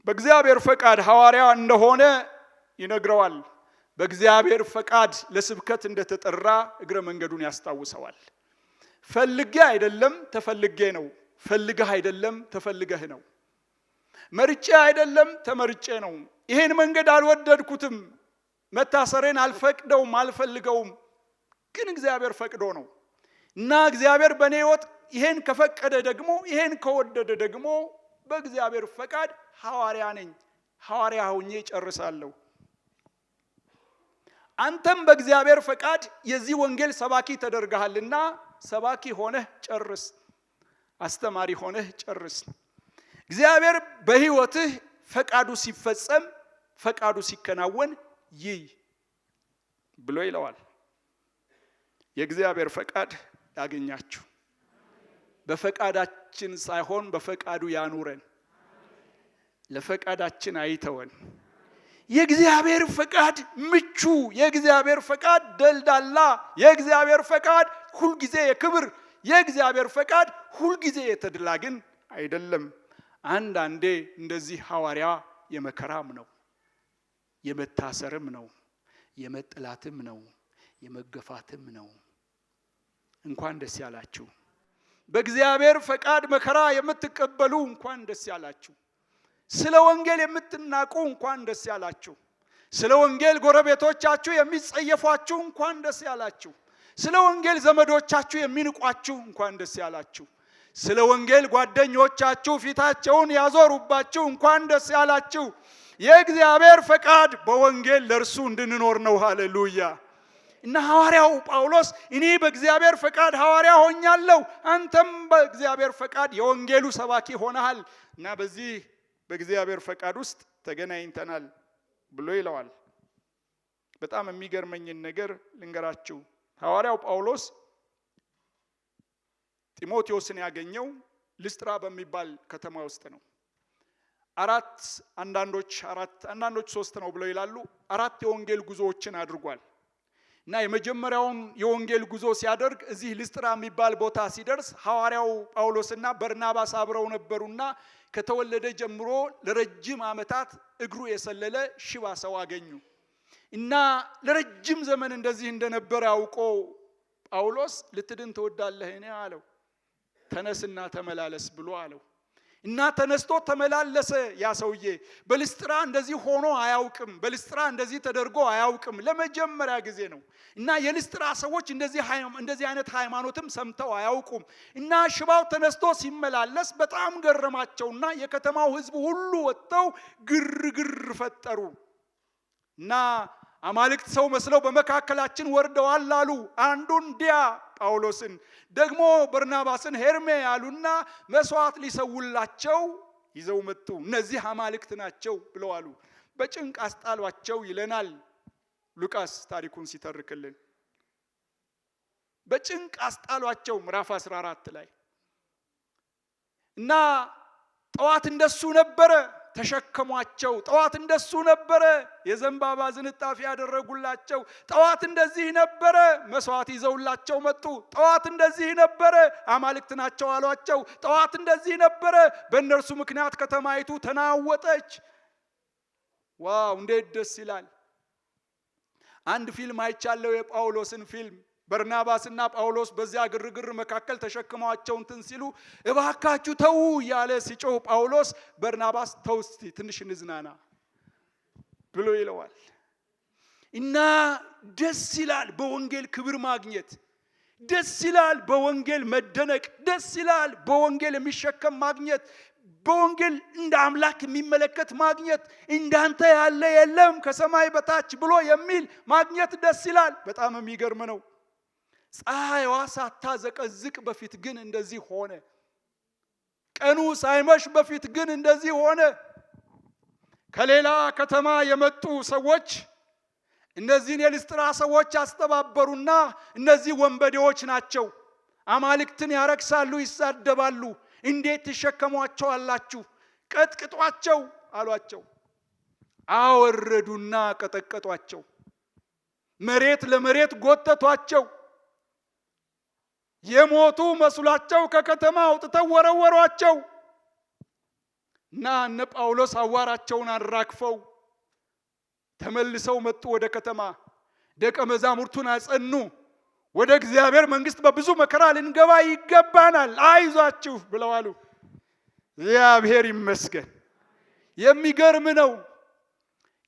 በእግዚአብሔር ፈቃድ ሐዋርያ እንደሆነ ይነግረዋል። በእግዚአብሔር ፈቃድ ለስብከት እንደተጠራ እግረ መንገዱን ያስታውሰዋል። ፈልጌ አይደለም ተፈልጌ ነው። ፈልገህ አይደለም ተፈልገህ ነው። መርጬ አይደለም ተመርጬ ነው። ይሄን መንገድ አልወደድኩትም፣ መታሰሬን አልፈቅደውም፣ አልፈልገውም፣ ግን እግዚአብሔር ፈቅዶ ነው እና እግዚአብሔር በእኔ ሕይወት ይሄን ከፈቀደ ደግሞ ይሄን ከወደደ ደግሞ በእግዚአብሔር ፈቃድ ሐዋርያ ነኝ፣ ሐዋርያ ሆኜ ጨርሳለሁ። አንተም በእግዚአብሔር ፈቃድ የዚህ ወንጌል ሰባኪ ተደርገሃልና ሰባኪ ሆነህ ጨርስ፣ አስተማሪ ሆነህ ጨርስ። እግዚአብሔር በሕይወትህ ፈቃዱ ሲፈጸም፣ ፈቃዱ ሲከናወን ይይ ብሎ ይለዋል። የእግዚአብሔር ፈቃድ ያገኛችሁ፣ በፈቃዳችን ሳይሆን በፈቃዱ ያኑረን፣ ለፈቃዳችን አይተወን። የእግዚአብሔር ፈቃድ ምቹ፣ የእግዚአብሔር ፈቃድ ደልዳላ፣ የእግዚአብሔር ፈቃድ ሁልጊዜ የክብር፣ የእግዚአብሔር ፈቃድ ሁልጊዜ የተድላ ግን አይደለም። አንዳንዴ እንደዚህ ሐዋርያ የመከራም ነው፣ የመታሰርም ነው፣ የመጠላትም ነው፣ የመገፋትም ነው። እንኳን ደስ ያላችሁ። በእግዚአብሔር ፈቃድ መከራ የምትቀበሉ እንኳን ደስ ያላችሁ። ስለ ወንጌል የምትናቁ እንኳን ደስ ያላችሁ። ስለ ወንጌል ጎረቤቶቻችሁ የሚጸየፏችሁ እንኳን ደስ ያላችሁ። ስለ ወንጌል ዘመዶቻችሁ የሚንቋችሁ እንኳን ደስ ያላችሁ። ስለ ወንጌል ጓደኞቻችሁ ፊታቸውን ያዞሩባችሁ እንኳን ደስ ያላችሁ። የእግዚአብሔር ፈቃድ በወንጌል ለእርሱ እንድንኖር ነው። ሃሌሉያ። እና ሐዋርያው ጳውሎስ እኔ በእግዚአብሔር ፈቃድ ሐዋርያ ሆኛለሁ፣ አንተም በእግዚአብሔር ፈቃድ የወንጌሉ ሰባኪ ሆነሃል እና በዚህ በእግዚአብሔር ፈቃድ ውስጥ ተገናኝተናል ብሎ ይለዋል። በጣም የሚገርመኝን ነገር ልንገራችሁ። ሐዋርያው ጳውሎስ ጢሞቴዎስን ያገኘው ልስጥራ በሚባል ከተማ ውስጥ ነው። አንዳንዶች 3 ነው ብለው ይላሉ። 4 የወንጌል ጉዞዎችን አድርጓል። እና የመጀመሪያውን የወንጌል ጉዞ ሲያደርግ እዚህ ልስጥራ የሚባል ቦታ ሲደርስ ሐዋርያው ጳውሎስና በርናባስ አብረው ነበሩና ከተወለደ ጀምሮ ለረጅም ዓመታት እግሩ የሰለለ ሽባ ሰው አገኙ። እና ለረጅም ዘመን እንደዚህ እንደነበረ አውቆ ጳውሎስ ልትድን ትወዳለህን አለው። ተነስና ተመላለስ ብሎ አለው። እና ተነስቶ ተመላለሰ። ያ ሰውዬ በልስጥራ እንደዚህ ሆኖ አያውቅም። በልስጥራ እንደዚህ ተደርጎ አያውቅም። ለመጀመሪያ ጊዜ ነው። እና የልስጥራ ሰዎች እንደዚህ አይነት ሃይማኖትም ሰምተው አያውቁም። እና ሽባው ተነስቶ ሲመላለስ በጣም ገረማቸውና የከተማው ሕዝብ ሁሉ ወጥተው ግርግር ፈጠሩ። እና አማልክት ሰው መስለው በመካከላችን ወርደዋል አሉ። አንዱን ዲያ ጳውሎስን ደግሞ በርናባስን ሄርሜ ያሉና መስዋዕት ሊሰውላቸው ይዘው መጡ። እነዚህ አማልክት ናቸው ብለው አሉ። በጭንቅ አስጣሏቸው ይለናል ሉቃስ ታሪኩን ሲተርክልን። በጭንቅ አስጣሏቸው ምዕራፍ 14 ላይ። እና ጠዋት እንደሱ ነበረ ተሸከሟቸው። ጠዋት እንደሱ ነበረ የዘንባባ ዝንጣፊ ያደረጉላቸው። ጠዋት እንደዚህ ነበረ መስዋዕት ይዘውላቸው መጡ። ጠዋት እንደዚህ ነበረ አማልክት ናቸው አሏቸው። ጠዋት እንደዚህ ነበረ። በእነርሱ ምክንያት ከተማይቱ ተናወጠች። ዋው እንዴት ደስ ይላል! አንድ ፊልም አይቻለው፣ የጳውሎስን ፊልም። በርናባስና ጳውሎስ በዚያ ግርግር መካከል ተሸክመዋቸው እንትን ሲሉ እባካችሁ ተው ያለ ሲጮህ ጳውሎስ በርናባስ ተው እስቲ ትንሽ እንዝናና ብሎ ይለዋል። እና ደስ ይላል በወንጌል ክብር ማግኘት፣ ደስ ይላል በወንጌል መደነቅ፣ ደስ ይላል በወንጌል የሚሸከም ማግኘት፣ በወንጌል እንደ አምላክ የሚመለከት ማግኘት። እንዳንተ ያለ የለም ከሰማይ በታች ብሎ የሚል ማግኘት ደስ ይላል። በጣም የሚገርም ነው። ፀሐይዋ ሳታዘቀዝቅ በፊት ግን እንደዚህ ሆነ። ቀኑ ሳይመሽ በፊት ግን እንደዚህ ሆነ። ከሌላ ከተማ የመጡ ሰዎች እነዚህን የልስጥራ ሰዎች አስተባበሩና እነዚህ ወንበዴዎች ናቸው፣ አማልክትን ያረክሳሉ፣ ይሳደባሉ፣ እንዴት ትሸከሟቸዋላችሁ? ቀጥቅጧቸው አሏቸው። አወረዱና ቀጠቀጧቸው። መሬት ለመሬት ጎተቷቸው። የሞቱ መስሏቸው ከከተማ አውጥተው ወረወሯቸው። እና እነ ጳውሎስ አዋራቸውን አራግፈው ተመልሰው መጡ ወደ ከተማ። ደቀ መዛሙርቱን አጸኑ። ወደ እግዚአብሔር መንግሥት በብዙ መከራ ልንገባ ይገባናል፣ አይዟችሁ ብለው አሉ። እግዚአብሔር ይመስገን። የሚገርም ነው።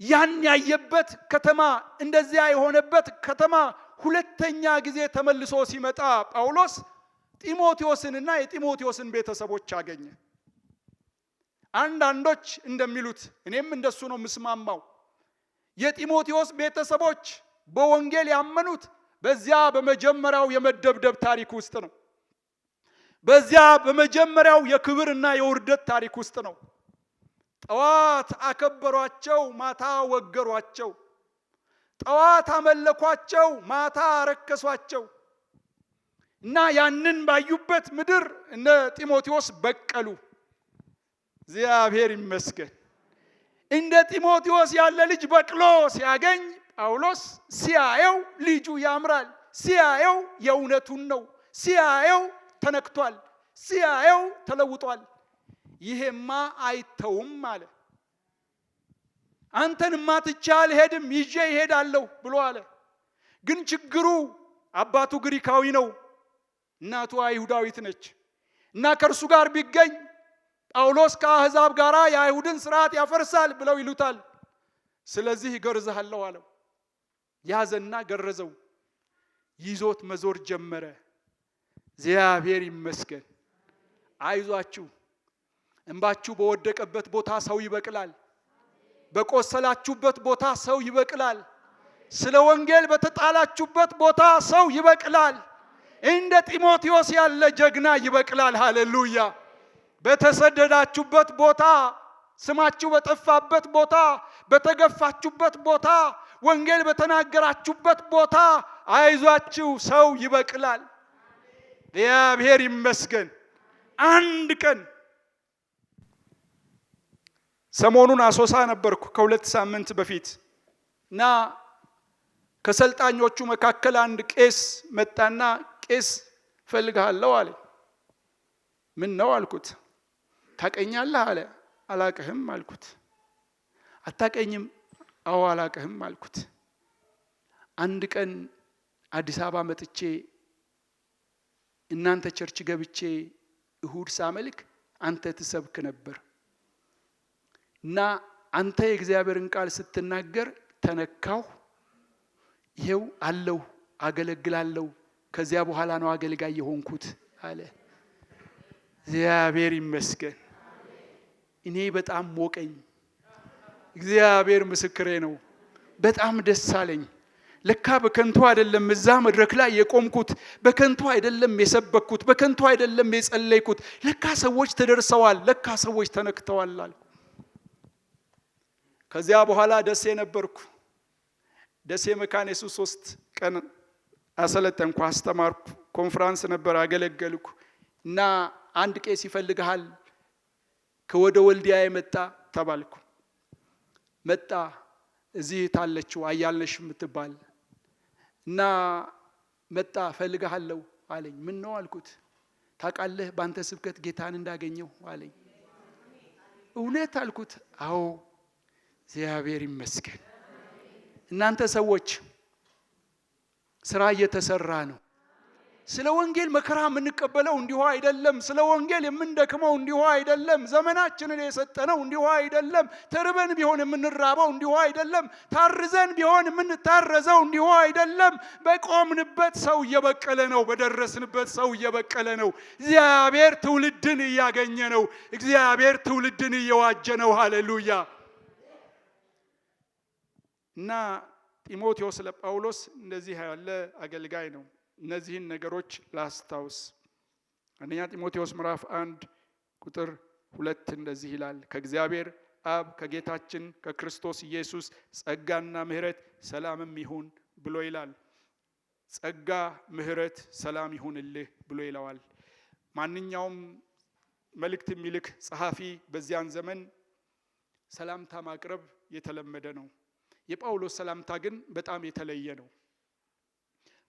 ያን ያየበት ከተማ፣ እንደዚያ የሆነበት ከተማ ሁለተኛ ጊዜ ተመልሶ ሲመጣ ጳውሎስ ጢሞቴዎስንና የጢሞቴዎስን ቤተሰቦች አገኘ። አንዳንዶች እንደሚሉት እኔም እንደሱ ነው ምስማማው፣ የጢሞቴዎስ ቤተሰቦች በወንጌል ያመኑት በዚያ በመጀመሪያው የመደብደብ ታሪክ ውስጥ ነው። በዚያ በመጀመሪያው የክብርና የውርደት ታሪክ ውስጥ ነው። ጠዋት አከበሯቸው፣ ማታ ወገሯቸው። ጠዋት አመለኳቸው፣ ማታ አረከሷቸው። እና ያንን ባዩበት ምድር እነ ጢሞቴዎስ በቀሉ። እግዚአብሔር ይመስገን። እንደ ጢሞቴዎስ ያለ ልጅ በቅሎ ሲያገኝ ጳውሎስ ሲያየው ልጁ ያምራል፣ ሲያየው የእውነቱን ነው፣ ሲያየው ተነክቷል፣ ሲያየው ተለውጧል። ይሄማ አይተውም አለ። አንተንማ ትቼ አልሄድም፣ ይዤ ይሄዳለሁ ብሎ አለ። ግን ችግሩ አባቱ ግሪካዊ ነው፣ እናቱ አይሁዳዊት ነች። እና ከእርሱ ጋር ቢገኝ ጳውሎስ ከአሕዛብ ጋር የአይሁድን ስርዓት ያፈርሳል ብለው ይሉታል። ስለዚህ ይገርዝሃለሁ አለው። ያዘና ገረዘው። ይዞት መዞር ጀመረ። እግዚአብሔር ይመስገን። አይዟችሁ፣ እንባችሁ በወደቀበት ቦታ ሰው ይበቅላል። በቆሰላችሁበት ቦታ ሰው ይበቅላል። ስለ ወንጌል በተጣላችሁበት ቦታ ሰው ይበቅላል። እንደ ጢሞቴዎስ ያለ ጀግና ይበቅላል። ሃሌሉያ! በተሰደዳችሁበት ቦታ፣ ስማችሁ በጠፋበት ቦታ፣ በተገፋችሁበት ቦታ፣ ወንጌል በተናገራችሁበት ቦታ አይዟችሁ፣ ሰው ይበቅላል። እግዚአብሔር ይመስገን። አንድ ቀን ሰሞኑን አሶሳ ነበርኩ ከ2 ሳምንት በፊት እና ከሰልጣኞቹ መካከል አንድ ቄስ መጣና ቄስ ፈልጋለሁ አለ። ምን ነው አልኩት። ታቀኛለህ አለ። አላቀህም አልኩት። አታቀኝም? አዎ አላቀህም አልኩት። አንድ ቀን አዲስ አበባ መጥቼ እናንተ ቸርች ገብቼ እሁድ ሳመልክ አንተ ትሰብክ ነበር እና አንተ የእግዚአብሔርን ቃል ስትናገር ተነካው። ይሄው አለው አገለግላለሁ። ከዚያ በኋላ ነው አገልጋይ የሆንኩት አለ። እግዚአብሔር ይመስገን። እኔ በጣም ሞቀኝ። እግዚአብሔር ምስክሬ ነው። በጣም ደስ አለኝ። ለካ በከንቱ አይደለም እዛ መድረክ ላይ የቆምኩት፣ በከንቱ አይደለም የሰበኩት፣ በከንቱ አይደለም የጸለይኩት። ለካ ሰዎች ተደርሰዋል፣ ለካ ሰዎች ተነክተዋል አለ። ከዚያ በኋላ ደሴ ነበርኩ። ደሴ መካነ ኢየሱስ 3 ቀን አሰለጠንኩ፣ አስተማርኩ፣ ኮንፈረንስ ነበር፣ አገለገልኩ እና አንድ ቄስ ይፈልጋል ከወደ ወልዲያ የመጣ ተባልኩ። መጣ። እዚህ ታለችው አያልነሽ የምትባል እና መጣ። ፈልጋለሁ አለኝ። ምን ነው አልኩት። ታውቃለህ ባንተ ስብከት ጌታን እንዳገኘው አለኝ። እውነት አልኩት። አዎ እግዚአብሔር ይመስገን። እናንተ ሰዎች ስራ እየተሰራ ነው። ስለ ወንጌል መከራ የምንቀበለው እንዲሁ አይደለም። ስለ ወንጌል የምንደክመው እንዲሁ አይደለም። ዘመናችንን የሰጠነው እንዲሁ አይደለም። ተርበን ቢሆን የምንራበው እንዲሁ አይደለም። ታርዘን ቢሆን የምንታረዘው እንዲሁ አይደለም። በቆምንበት ሰው እየበቀለ ነው። በደረስንበት ሰው እየበቀለ ነው። እግዚአብሔር ትውልድን እያገኘ ነው። እግዚአብሔር ትውልድን እየዋጀ ነው። ሃሌሉያ። እና ጢሞቴዎስ ለጳውሎስ እንደዚህ ያለ አገልጋይ ነው። እነዚህን ነገሮች ላስታውስ። አንደኛ ጢሞቴዎስ ምዕራፍ 1 ቁጥር 2 እንደዚህ ይላል፣ ከእግዚአብሔር አብ ከጌታችን ከክርስቶስ ኢየሱስ ጸጋና ምሕረት ሰላምም ይሁን ብሎ ይላል። ጸጋ፣ ምሕረት፣ ሰላም ይሁንልህ ብሎ ይለዋል። ማንኛውም መልእክት የሚልክ ጸሐፊ በዚያን ዘመን ሰላምታ ማቅረብ የተለመደ ነው። የጳውሎስ ሰላምታ ግን በጣም የተለየ ነው።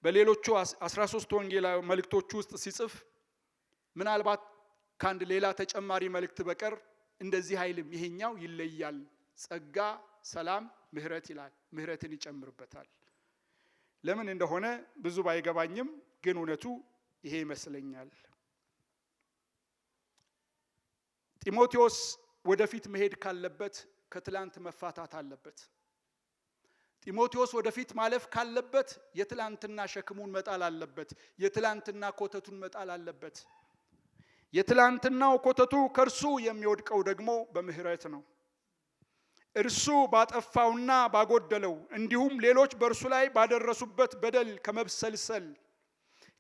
በሌሎቹ 13 ወንጌላዊ መልእክቶች ውስጥ ሲጽፍ ምናልባት ካንድ ሌላ ተጨማሪ መልእክት በቀር እንደዚህ አይልም። ይሄኛው ይለያል። ጸጋ፣ ሰላም፣ ምሕረት ይላል። ምሕረትን ይጨምርበታል። ለምን እንደሆነ ብዙ ባይገባኝም ግን እውነቱ ይሄ ይመስለኛል። ጢሞቴዎስ ወደፊት መሄድ ካለበት ከትላንት መፋታት አለበት። ጢሞቴዎስ ወደፊት ማለፍ ካለበት የትላንትና ሸክሙን መጣል አለበት። የትላንትና ኮተቱን መጣል አለበት። የትላንትናው ኮተቱ ከርሱ የሚወድቀው ደግሞ በምህረት ነው። እርሱ ባጠፋውና ባጎደለው እንዲሁም ሌሎች በእርሱ ላይ ባደረሱበት በደል ከመብሰልሰል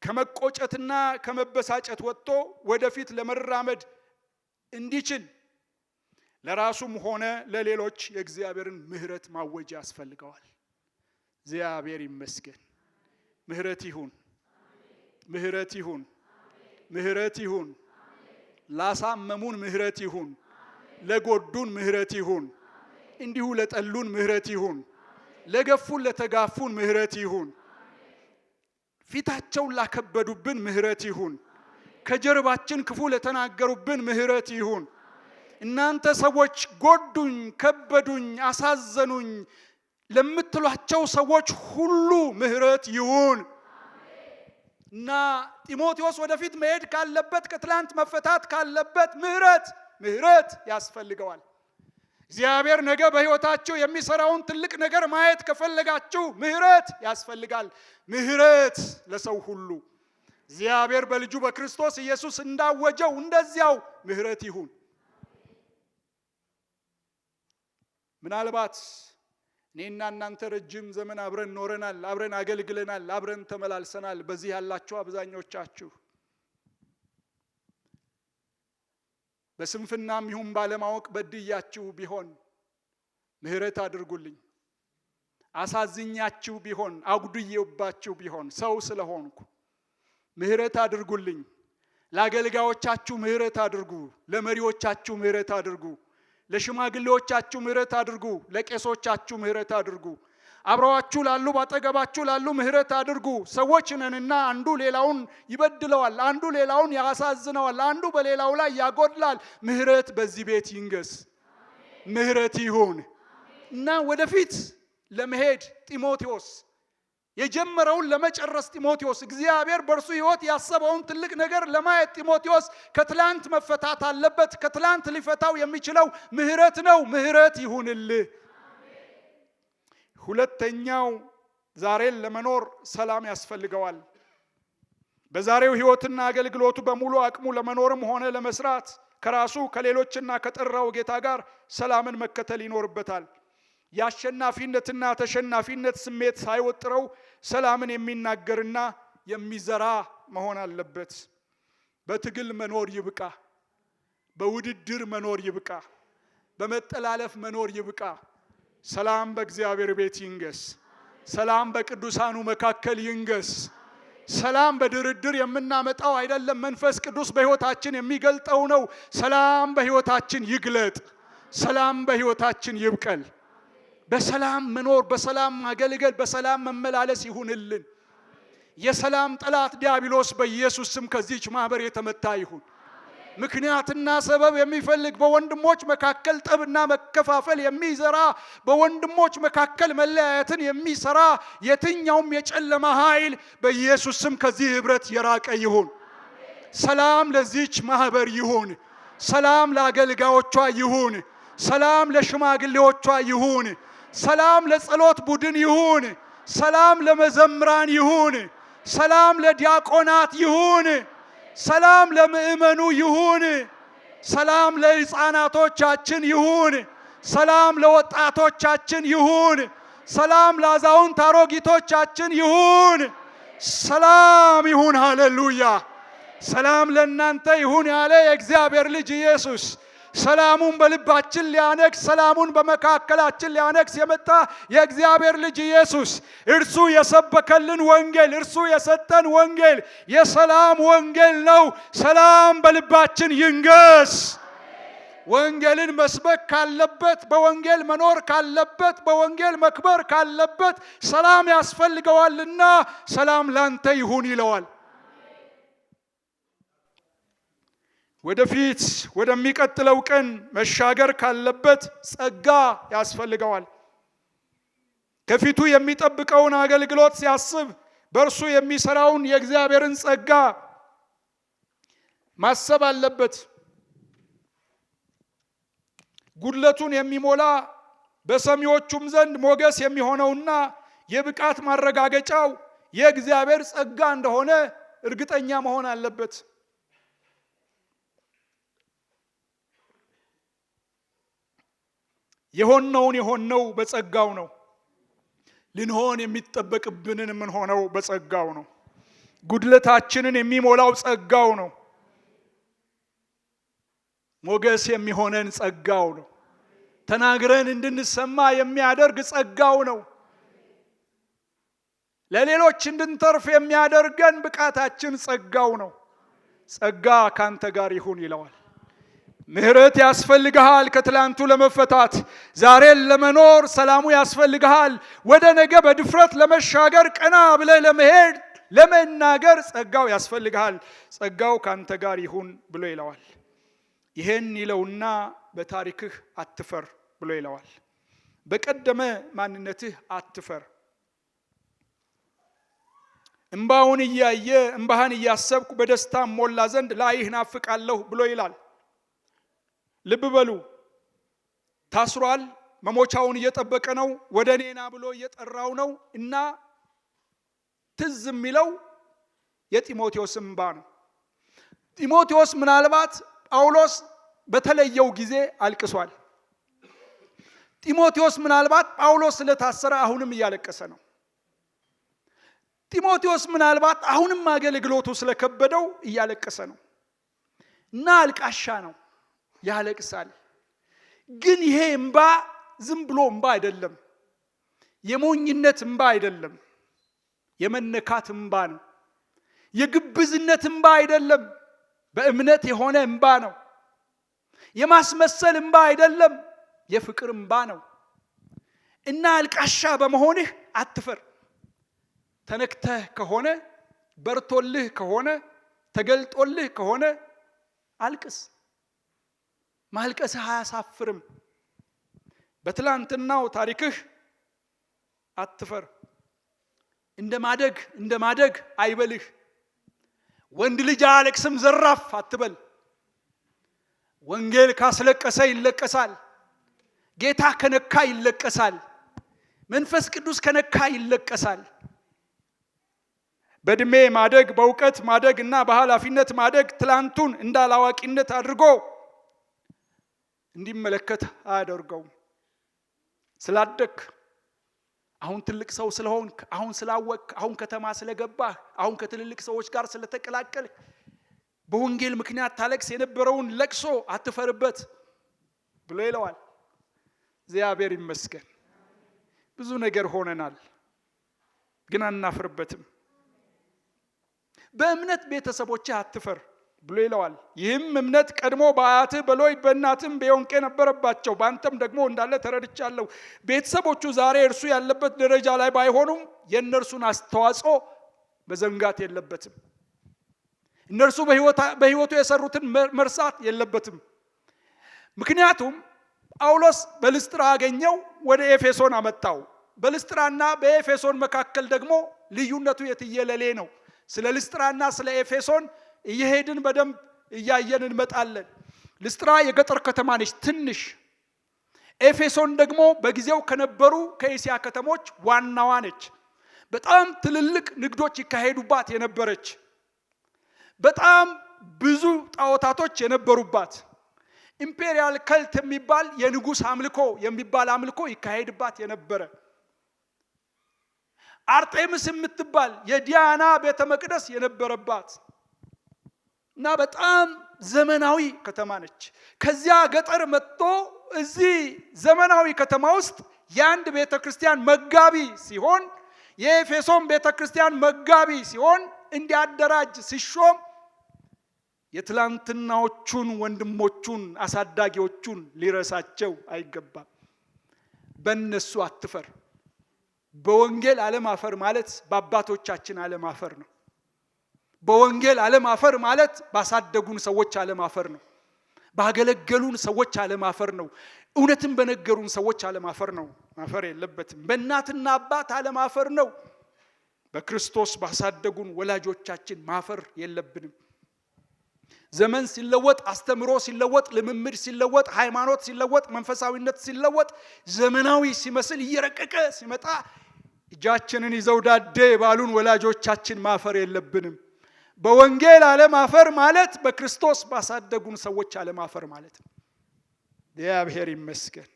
ከመቆጨትና ከመበሳጨት ወጥቶ ወደፊት ለመራመድ እንዲችል ለራሱም ሆነ ለሌሎች የእግዚአብሔርን ምህረት ማወጅ ያስፈልገዋል። እግዚአብሔር ይመስገን። ምህረት ይሁን፣ ምህረት ይሁን፣ ምህረት ይሁን። ላሳመሙን ምህረት ይሁን፣ ለጎዱን ምህረት ይሁን፣ እንዲሁ ለጠሉን ምህረት ይሁን፣ ለገፉን ለተጋፉን ምህረት ይሁን፣ ፊታቸውን ላከበዱብን ምህረት ይሁን፣ ከጀርባችን ክፉ ለተናገሩብን ምህረት ይሁን። እናንተ ሰዎች ጎዱኝ፣ ከበዱኝ፣ አሳዘኑኝ ለምትሏቸው ሰዎች ሁሉ ምህረት ይሁን እና ጢሞቴዎስ ወደፊት መሄድ ካለበት ከትላንት መፈታት ካለበት ምህረት ያስፈልገዋል። እግዚአብሔር ነገ በሕይወታችሁ የሚሰራውን ትልቅ ነገር ማየት ከፈለጋችሁ ምህረት ያስፈልጋል። ምህረት ለሰው ሁሉ እግዚአብሔር በልጁ በክርስቶስ ኢየሱስ እንዳወጀው እንደዚያው ምህረት ይሁን። ምናልባት እኔና እናንተ ረጅም ዘመን አብረን ኖረናል፣ አብረን አገልግለናል፣ አብረን ተመላልሰናል። በዚህ ያላችሁ አብዛኞቻችሁ በስንፍናም ይሁን ባለማወቅ በድያችሁ ቢሆን ምህረት አድርጉልኝ። አሳዝኛችሁ ቢሆን አጉድዬባችሁ ቢሆን ሰው ስለሆንኩ ምህረት አድርጉልኝ። ለአገልጋዮቻችሁ ምህረት አድርጉ፣ ለመሪዎቻችሁ ምህረት አድርጉ፣ ለሽማግሌዎቻችሁ ምህረት አድርጉ፣ ለቄሶቻችሁ ምህረት አድርጉ፣ አብረዋችሁ ላሉ ባጠገባችሁ ላሉ ምህረት አድርጉ። ሰዎች ነንና አንዱ ሌላውን ይበድለዋል፣ አንዱ ሌላውን ያሳዝነዋል፣ አንዱ በሌላው ላይ ያጎድላል። ምህረት በዚህ ቤት ይንገስ፣ ምህረት ይሁን እና ወደፊት ለመሄድ ጢሞቴዎስ የጀመረውን ለመጨረስ ጢሞቴዎስ እግዚአብሔር በእርሱ ሕይወት ያሰበውን ትልቅ ነገር ለማየት ጢሞቴዎስ ከትላንት መፈታት አለበት። ከትላንት ሊፈታው የሚችለው ምህረት ነው። ምህረት ይሁንልህ። ሁለተኛው ዛሬን ለመኖር ሰላም ያስፈልገዋል። በዛሬው ሕይወትና አገልግሎቱ በሙሉ አቅሙ ለመኖርም ሆነ ለመስራት ከራሱ ከሌሎችና ከጠራው ጌታ ጋር ሰላምን መከተል ይኖርበታል። የአሸናፊነትና ተሸናፊነት ስሜት ሳይወጥረው ሰላምን የሚናገርና የሚዘራ መሆን አለበት። በትግል መኖር ይብቃ፣ በውድድር መኖር ይብቃ፣ በመጠላለፍ መኖር ይብቃ። ሰላም በእግዚአብሔር ቤት ይንገስ። ሰላም በቅዱሳኑ መካከል ይንገስ። ሰላም በድርድር የምናመጣው አይደለም፣ መንፈስ ቅዱስ በሕይወታችን የሚገልጠው ነው። ሰላም በሕይወታችን ይግለጥ። ሰላም በሕይወታችን ይብቀል። በሰላም መኖር፣ በሰላም ማገልገል፣ በሰላም መመላለስ ይሁንልን። የሰላም ጠላት ዲያብሎስ በኢየሱስ ስም ከዚህች ማህበር የተመታ ይሁን። ምክንያትና ሰበብ የሚፈልግ በወንድሞች መካከል ጠብና መከፋፈል የሚዘራ በወንድሞች መካከል መለያየትን የሚሰራ የትኛውም የጨለማ ኃይል በኢየሱስ ስም ከዚህ ህብረት የራቀ ይሁን። ሰላም ለዚህች ማህበር ይሁን። ሰላም ለአገልጋዮቿ ይሁን። ሰላም ለሽማግሌዎቿ ይሁን። ሰላም ለጸሎት ቡድን ይሁን። ሰላም ለመዘምራን ይሁን። ሰላም ለዲያቆናት ይሁን። ሰላም ለምእመኑ ይሁን። ሰላም ለሕፃናቶቻችን ይሁን። ሰላም ለወጣቶቻችን ይሁን። ሰላም ለአዛውንት አሮጊቶቻችን ይሁን። ሰላም ይሁን። ሃሌሉያ። ሰላም ለእናንተ ይሁን ያለ የእግዚአብሔር ልጅ ኢየሱስ ሰላሙን በልባችን ሊያነግስ ሰላሙን በመካከላችን ሊያነግስ የመጣ የእግዚአብሔር ልጅ ኢየሱስ እርሱ የሰበከልን ወንጌል፣ እርሱ የሰጠን ወንጌል የሰላም ወንጌል ነው። ሰላም በልባችን ይንገስ። ወንጌልን መስበክ ካለበት፣ በወንጌል መኖር ካለበት፣ በወንጌል መክበር ካለበት ሰላም ያስፈልገዋልና ሰላም ላንተ ይሁን ይለዋል። ወደፊት ወደሚቀጥለው ቀን መሻገር ካለበት ጸጋ ያስፈልገዋል። ከፊቱ የሚጠብቀውን አገልግሎት ሲያስብ በእርሱ የሚሰራውን የእግዚአብሔርን ጸጋ ማሰብ አለበት። ጉድለቱን የሚሞላ በሰሚዎቹም ዘንድ ሞገስ የሚሆነውና የብቃት ማረጋገጫው የእግዚአብሔር ጸጋ እንደሆነ እርግጠኛ መሆን አለበት። የሆነው በጸጋው ነው። ልንሆን የሚጠበቅብንን የምንሆነው በጸጋው ነው። ጉድለታችንን የሚሞላው ጸጋው ነው። ሞገስ የሚሆነን ጸጋው ነው። ተናግረን እንድንሰማ የሚያደርግ ጸጋው ነው። ለሌሎች እንድንተርፍ የሚያደርገን ብቃታችን ጸጋው ነው። ጸጋ ካንተ ጋር ይሁን ይለዋል። ምህረት ያስፈልግሃል። ከትላንቱ ለመፈታት ዛሬን ለመኖር ሰላሙ ያስፈልግሃል። ወደ ነገ በድፍረት ለመሻገር ቀና ብለህ ለመሄድ ለመናገር ጸጋው ያስፈልግሃል። ጸጋው ካንተ ጋር ይሁን ብሎ ይለዋል። ይሄን ይለውና በታሪክህ አትፈር ብሎ ይለዋል። በቀደመ ማንነትህ አትፈር። እንባውን እያየ እንባህን እያሰብኩ በደስታ ሞላ ዘንድ ላይህ ናፍቃለሁ ብሎ ይላል። ልብ በሉ፣ ታስሯል። መሞቻውን እየጠበቀ ነው። ወደ እኔና ብሎ እየጠራው ነው እና ትዝ የሚለው የጢሞቴዎስ እንባ ነው። ጢሞቴዎስ ምናልባት ጳውሎስ በተለየው ጊዜ አልቅሷል። ጢሞቴዎስ ምናልባት ጳውሎስ ስለታሰረ አሁንም እያለቀሰ ነው። ጢሞቴዎስ ምናልባት አሁንም አገልግሎቱ ስለከበደው እያለቀሰ ነው እና አልቃሻ ነው፣ ያለቅሳል። ግን ይሄ እንባ ዝም ብሎ እንባ አይደለም። የሞኝነት እንባ አይደለም። የመነካት እንባ ነው። የግብዝነት እንባ አይደለም። በእምነት የሆነ እንባ ነው። የማስመሰል እንባ አይደለም፣ የፍቅር እንባ ነው። እና አልቃሻ በመሆንህ አትፈር። ተነክተህ ከሆነ፣ በርቶልህ ከሆነ፣ ተገልጦልህ ከሆነ አልቅስ። ማልቀስህ አያሳፍርም። በትላንትናው ታሪክህ አትፈር። እንደማደግ አይበልህ። ወንድ ልጅ አያለቅስም ዘራፍ አትበል። ወንጌል ካስለቀሰ ይለቀሳል። ጌታ ከነካ ይለቀሳል። መንፈስ ቅዱስ ከነካ ይለቀሳል። በእድሜ ማደግ፣ በእውቀት ማደግ እና በኃላፊነት ማደግ ትላንቱን እንዳላዋቂነት አድርጎ እንዲመለከት አያደርገውም። ስላደግ፣ አሁን ትልቅ ሰው ስለሆንክ፣ አሁን ስላወቅ፣ አሁን ከተማ ስለገባህ፣ አሁን ከትልልቅ ሰዎች ጋር ስለተቀላቀልህ በወንጌል ምክንያት ታለቅስ የነበረውን ለቅሶ አትፈርበት ብሎ ይለዋል። እግዚአብሔር ይመስገን። ብዙ ነገር ሆነናል፣ ግን አናፍርበትም። በእምነት ቤተሰቦችህ አትፈር ብሎ ይለዋል። ይህም እምነት ቀድሞ በአያትህ በሎይ በእናትህም በዮንቄ ነበረባቸው፣ በአንተም ደግሞ እንዳለ ተረድቻለሁ። ቤተሰቦቹ ዛሬ እርሱ ያለበት ደረጃ ላይ ባይሆኑም የእነርሱን አስተዋጽኦ መዘንጋት የለበትም። እነርሱ በሕይወቱ የሰሩትን መርሳት የለበትም። ምክንያቱም ጳውሎስ በልስጥራ አገኘው፣ ወደ ኤፌሶን አመጣው። በልስጥራና በኤፌሶን መካከል ደግሞ ልዩነቱ የትየለሌ ነው። ስለ ልስጥራና ስለ ኤፌሶን እየሄድን በደንብ እያየን እንመጣለን። ልስጥራ የገጠር ከተማ ነች፣ ትንሽ። ኤፌሶን ደግሞ በጊዜው ከነበሩ ከእስያ ከተሞች ዋናዋ ነች። በጣም ትልልቅ ንግዶች ይካሄዱባት የነበረች፣ በጣም ብዙ ጣዖታቶች የነበሩባት፣ ኢምፔሪያል ከልት የሚባል የንጉስ አምልኮ የሚባል አምልኮ ይካሄድባት የነበረ፣ አርጤምስ የምትባል የዲያና ቤተ መቅደስ የነበረባት እና በጣም ዘመናዊ ከተማ ነች። ከዚያ ገጠር መጥቶ እዚህ ዘመናዊ ከተማ ውስጥ የአንድ ቤተ ክርስቲያን መጋቢ ሲሆን፣ የኤፌሶን ቤተ ክርስቲያን መጋቢ ሲሆን እንዲያደራጅ ሲሾም የትላንትናዎቹን ወንድሞቹን አሳዳጊዎቹን ሊረሳቸው አይገባም። በእነሱ አትፈር። በወንጌል አለማፈር ማለት በአባቶቻችን አለማፈር ነው። በወንጌል አለማፈር ማለት ባሳደጉን ሰዎች አለማፈር ነው። ባገለገሉን ሰዎች አለማፈር ነው። እውነትን በነገሩን ሰዎች አለማፈር ነው። ማፈር የለበትም። በእናትና አባት አለማፈር ነው። በክርስቶስ ባሳደጉን ወላጆቻችን ማፈር የለብንም። ዘመን ሲለወጥ፣ አስተምሮ ሲለወጥ፣ ልምምድ ሲለወጥ፣ ሃይማኖት ሲለወጥ፣ መንፈሳዊነት ሲለወጥ፣ ዘመናዊ ሲመስል እየረቀቀ ሲመጣ እጃችንን ይዘው ዳዴ ባሉን ወላጆቻችን ማፈር የለብንም። በወንጌል አለማፈር ማለት በክርስቶስ ባሳደጉን ሰዎች አለማፈር ማለት ነው። እግዚአብሔር ይመስገን።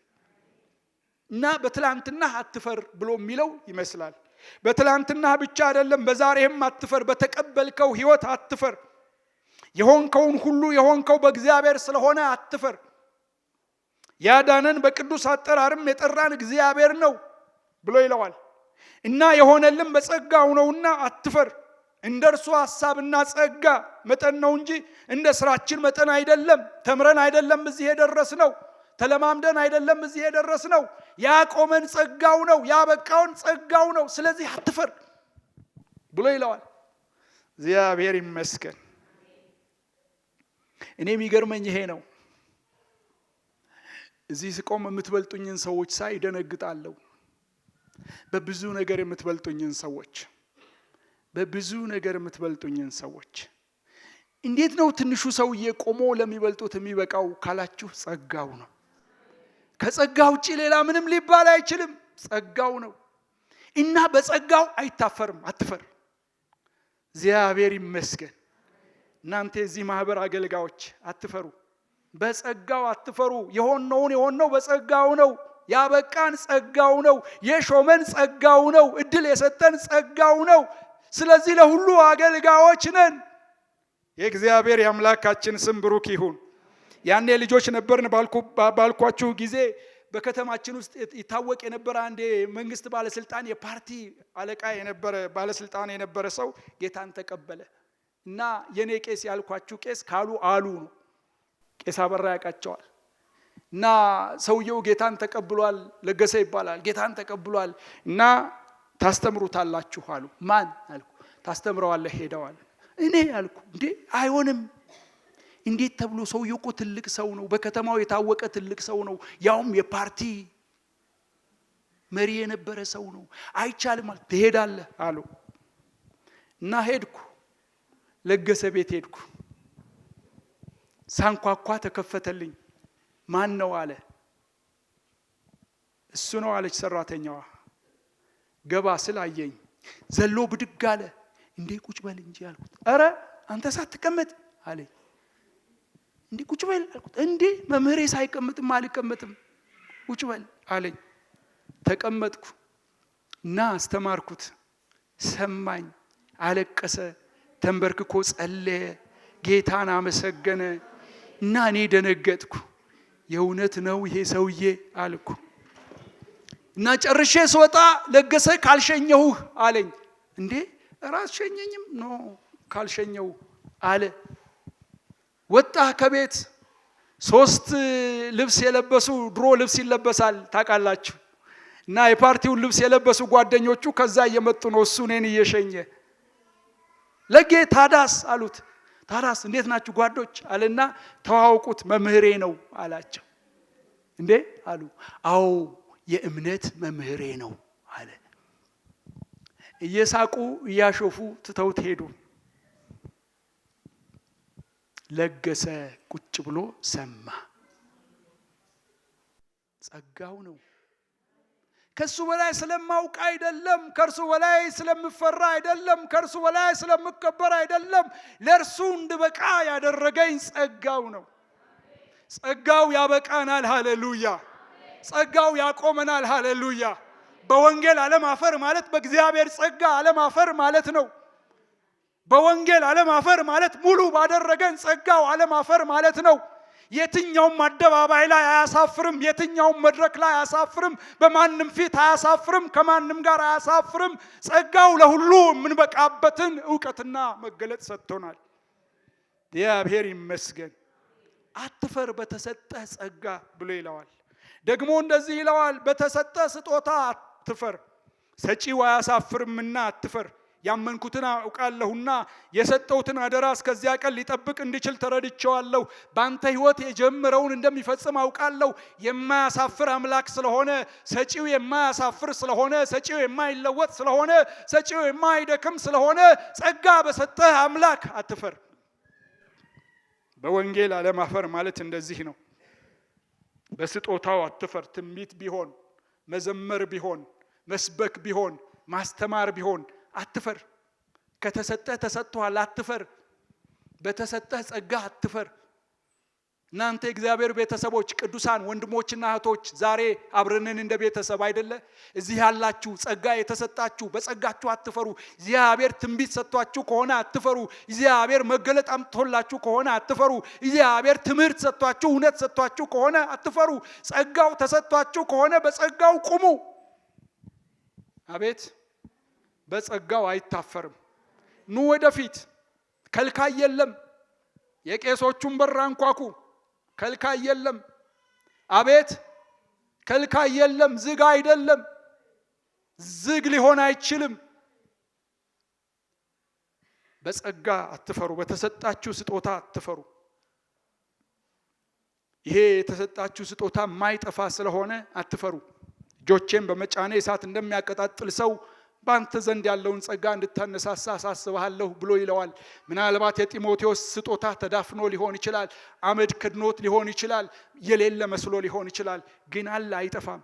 እና በትላንትና አትፈር ብሎ የሚለው ይመስላል። በትላንትና ብቻ አይደለም፣ በዛሬም አትፈር። በተቀበልከው ሕይወት አትፈር። የሆንከውን ሁሉ የሆንከው በእግዚአብሔር ስለሆነ አትፈር። ያዳነን በቅዱስ አጠራርም የጠራን እግዚአብሔር ነው ብሎ ይለዋል። እና የሆነልን በጸጋው ነውና አትፈር። እንደርሱ ሐሳብና ጸጋ መጠን ነው እንጂ እንደ ስራችን መጠን አይደለም። ተምረን አይደለም እዚህ የደረስነው፣ ተለማምደን አይደለም እዚህ የደረስነው። ያቆመን ጸጋው ነው፣ ያበቃውን ጸጋው ነው። ስለዚህ አትፈር ብሎ ይለዋል። እግዚአብሔር ይመስገን። እኔ የሚገርመኝ ይሄ ነው። እዚህ ስቆም የምትበልጡኝን ሰዎች ሳይ ደነግጣለሁ። በብዙ ነገር የምትበልጡኝን ሰዎች እንዴት ነው ትንሹ ሰውዬ ቆሞ ለሚበልጡት የሚበቃው ካላችሁ፣ ጸጋው ነው። ከጸጋው ውጪ ሌላ ምንም ሊባል አይችልም። ጸጋው ነው እና በጸጋው አይታፈርም። አትፈር። እግዚአብሔር ይመስገን። እናንተ የዚህ ማህበር አገልጋዮች አትፈሩ። በጸጋው አትፈሩ። የሆነው በጸጋው ነው። ያበቃን ጸጋው ነው። የሾመን ጸጋው ነው። እድል የሰጠን ጸጋው ነው። ስለዚህ ለሁሉ አገልጋዮች ነን። የእግዚአብሔር የአምላካችን ስም ብሩክ ይሁን። ያኔ ልጆች ነበርን ባልኳችሁ ጊዜ በከተማችን ውስጥ ይታወቅ የነበረ አንድ መንግስት ባለስልጣን፣ የፓርቲ አለቃ የነበረ ባለስልጣን የነበረ ሰው ጌታን ተቀበለ እና የኔ ቄስ ያልኳችሁ ቄስ ካሉ አሉ ነው። ቄስ አበራ ያውቃቸዋል። እና ሰውየው ጌታን ተቀብሏል፣ ለገሰ ይባላል። ጌታን ተቀብሏል እና ታስተምሩታላችሁ አሉ። ማን አልኩ። ታስተምረዋለህ ሄደዋል። እኔ አልኩ እንዴ አይሆንም፣ እንዴት ተብሎ? ሰውየው እኮ ትልቅ ሰው ነው፣ በከተማው የታወቀ ትልቅ ሰው ነው፣ ያውም የፓርቲ መሪ የነበረ ሰው ነው። አይቻልም አለ። ትሄዳለህ አሉ እና ሄድኩ። ለገሰ ቤት ሄድኩ። ሳንኳኳ ተከፈተልኝ። ማን ነው አለ። እሱ ነው አለች ሰራተኛዋ። ገባ ስላየኝ ዘሎ ብድግ አለ። እንዴ ቁጭ በል እንጂ አልኩት። አረ አንተ ሳትቀመጥ አለኝ። እንዴ ቁጭ በል አልኩት። እንዴ መምህሬ ሳይቀመጥም አልቀመጥም ቁጭ በል አለኝ። ተቀመጥኩ እና አስተማርኩት። ሰማኝ፣ አለቀሰ፣ ተንበርክኮ ጸለየ፣ ጌታን አመሰገነ እና እኔ ደነገጥኩ። የእውነት ነው ይሄ ሰውዬ አልኩ እና ጨርሼ ስወጣ ለገሰ ካልሸኘሁህ አለኝ። እንዴ ራስ ሸኘኝም ኖ ካልሸኘው አለ። ወጣ ከቤት። 3 ልብስ የለበሱ፣ ድሮ ልብስ ይለበሳል ታውቃላችሁ፣ እና የፓርቲውን ልብስ የለበሱ ጓደኞቹ ከዛ እየመጡ ነው እሱ እኔን እየሸኘ። ለጌ ታዳስ አሉት። ታዳስ እንዴት ናችሁ ጓዶች አለና ተዋውቁት፣ መምህሬ ነው አላቸው። እንዴ አሉ። አዎ የእምነት መምህሬ ነው አለ። እየሳቁ እያሾፉ ትተውት ሄዱ። ለገሰ ቁጭ ብሎ ሰማ። ጸጋው ነው። ከሱ በላይ ስለማውቅ አይደለም፣ ከርሱ በላይ ስለምፈራ አይደለም፣ ከርሱ በላይ ስለምከበር አይደለም። ለርሱ እንድበቃ ያደረገኝ ጸጋው ነው። ጸጋው ያበቃናል። ሃሌሉያ! ጸጋው ያቆመናል። ሃሌሉያ! በወንጌል አለማፈር ማለት በእግዚአብሔር ጸጋ አለማፈር ማለት ነው። በወንጌል አለማፈር ማለት ሙሉ ባደረገን ጸጋው አለማፈር ማለት ነው። የትኛውም አደባባይ ላይ አያሳፍርም፣ የትኛውም መድረክ ላይ አያሳፍርም፣ በማንም ፊት አያሳፍርም፣ ከማንም ጋር አያሳፍርም። ጸጋው ለሁሉ የምንበቃበትን ዕውቀትና መገለጥ ሰጥቶናል። እግዚአብሔር ይመስገን። አትፈር በተሰጠህ ጸጋ ብሎ ይለዋል። ደግሞ እንደዚህ ይለዋል፣ በተሰጠህ ስጦታ አትፈር፣ ሰጪው አያሳፍርምና አትፈር። ያመንኩትን አውቃለሁና የሰጠሁትን አደራ እስከዚያ ቀን ሊጠብቅ እንዲችል ተረድቼዋለሁ። በአንተ ሕይወት የጀመረውን እንደሚፈጽም አውቃለሁ። የማያሳፍር አምላክ ስለሆነ፣ ሰጪው የማያሳፍር ስለሆነ፣ ሰጪው የማይለወጥ ስለሆነ፣ ሰጪው የማይደክም ስለሆነ ጸጋ በሰጠህ አምላክ አትፈር። በወንጌል አለማፈር ማለት እንደዚህ ነው። በስጦታው አትፈር። ትንቢት ቢሆን፣ መዘመር ቢሆን፣ መስበክ ቢሆን፣ ማስተማር ቢሆን አትፈር። ከተሰጠህ ተሰጥቷል፣ አትፈር። በተሰጠህ ጸጋ አትፈር። እናንተ የእግዚአብሔር ቤተሰቦች ቅዱሳን ወንድሞችና እህቶች ዛሬ አብረንን እንደ ቤተሰብ አይደለ? እዚህ ያላችሁ ጸጋ የተሰጣችሁ በጸጋችሁ አትፈሩ። እግዚአብሔር ትንቢት ሰጥቷችሁ ከሆነ አትፈሩ። እግዚአብሔር መገለጥ አምጥቶላችሁ ከሆነ አትፈሩ። እግዚአብሔር ትምህርት ሰጥቷችሁ እውነት ሰጥቷችሁ ከሆነ አትፈሩ። ጸጋው ተሰጥቷችሁ ከሆነ በጸጋው ቁሙ። አቤት በጸጋው አይታፈርም። ኑ ወደፊት፣ ከልካይ የለም። የቄሶቹን በር አንኳኩ፣ ከልካይ የለም። አቤት ከልካይ የለም። ዝግ አይደለም፣ ዝግ ሊሆን አይችልም። በጸጋ አትፈሩ፣ በተሰጣችሁ ስጦታ አትፈሩ። ይሄ የተሰጣችሁ ስጦታ የማይጠፋ ስለሆነ አትፈሩ። እጆቼን በመጫኔ እሳት እንደሚያቀጣጥል ሰው በአንተ ዘንድ ያለውን ጸጋ እንድታነሳሳ አሳስብሃለሁ ብሎ ይለዋል። ምናልባት የጢሞቴዎስ ስጦታ ተዳፍኖ ሊሆን ይችላል፣ አመድ ከድኖት ሊሆን ይችላል፣ የሌለ መስሎ ሊሆን ይችላል። ግን አለ፣ አይጠፋም።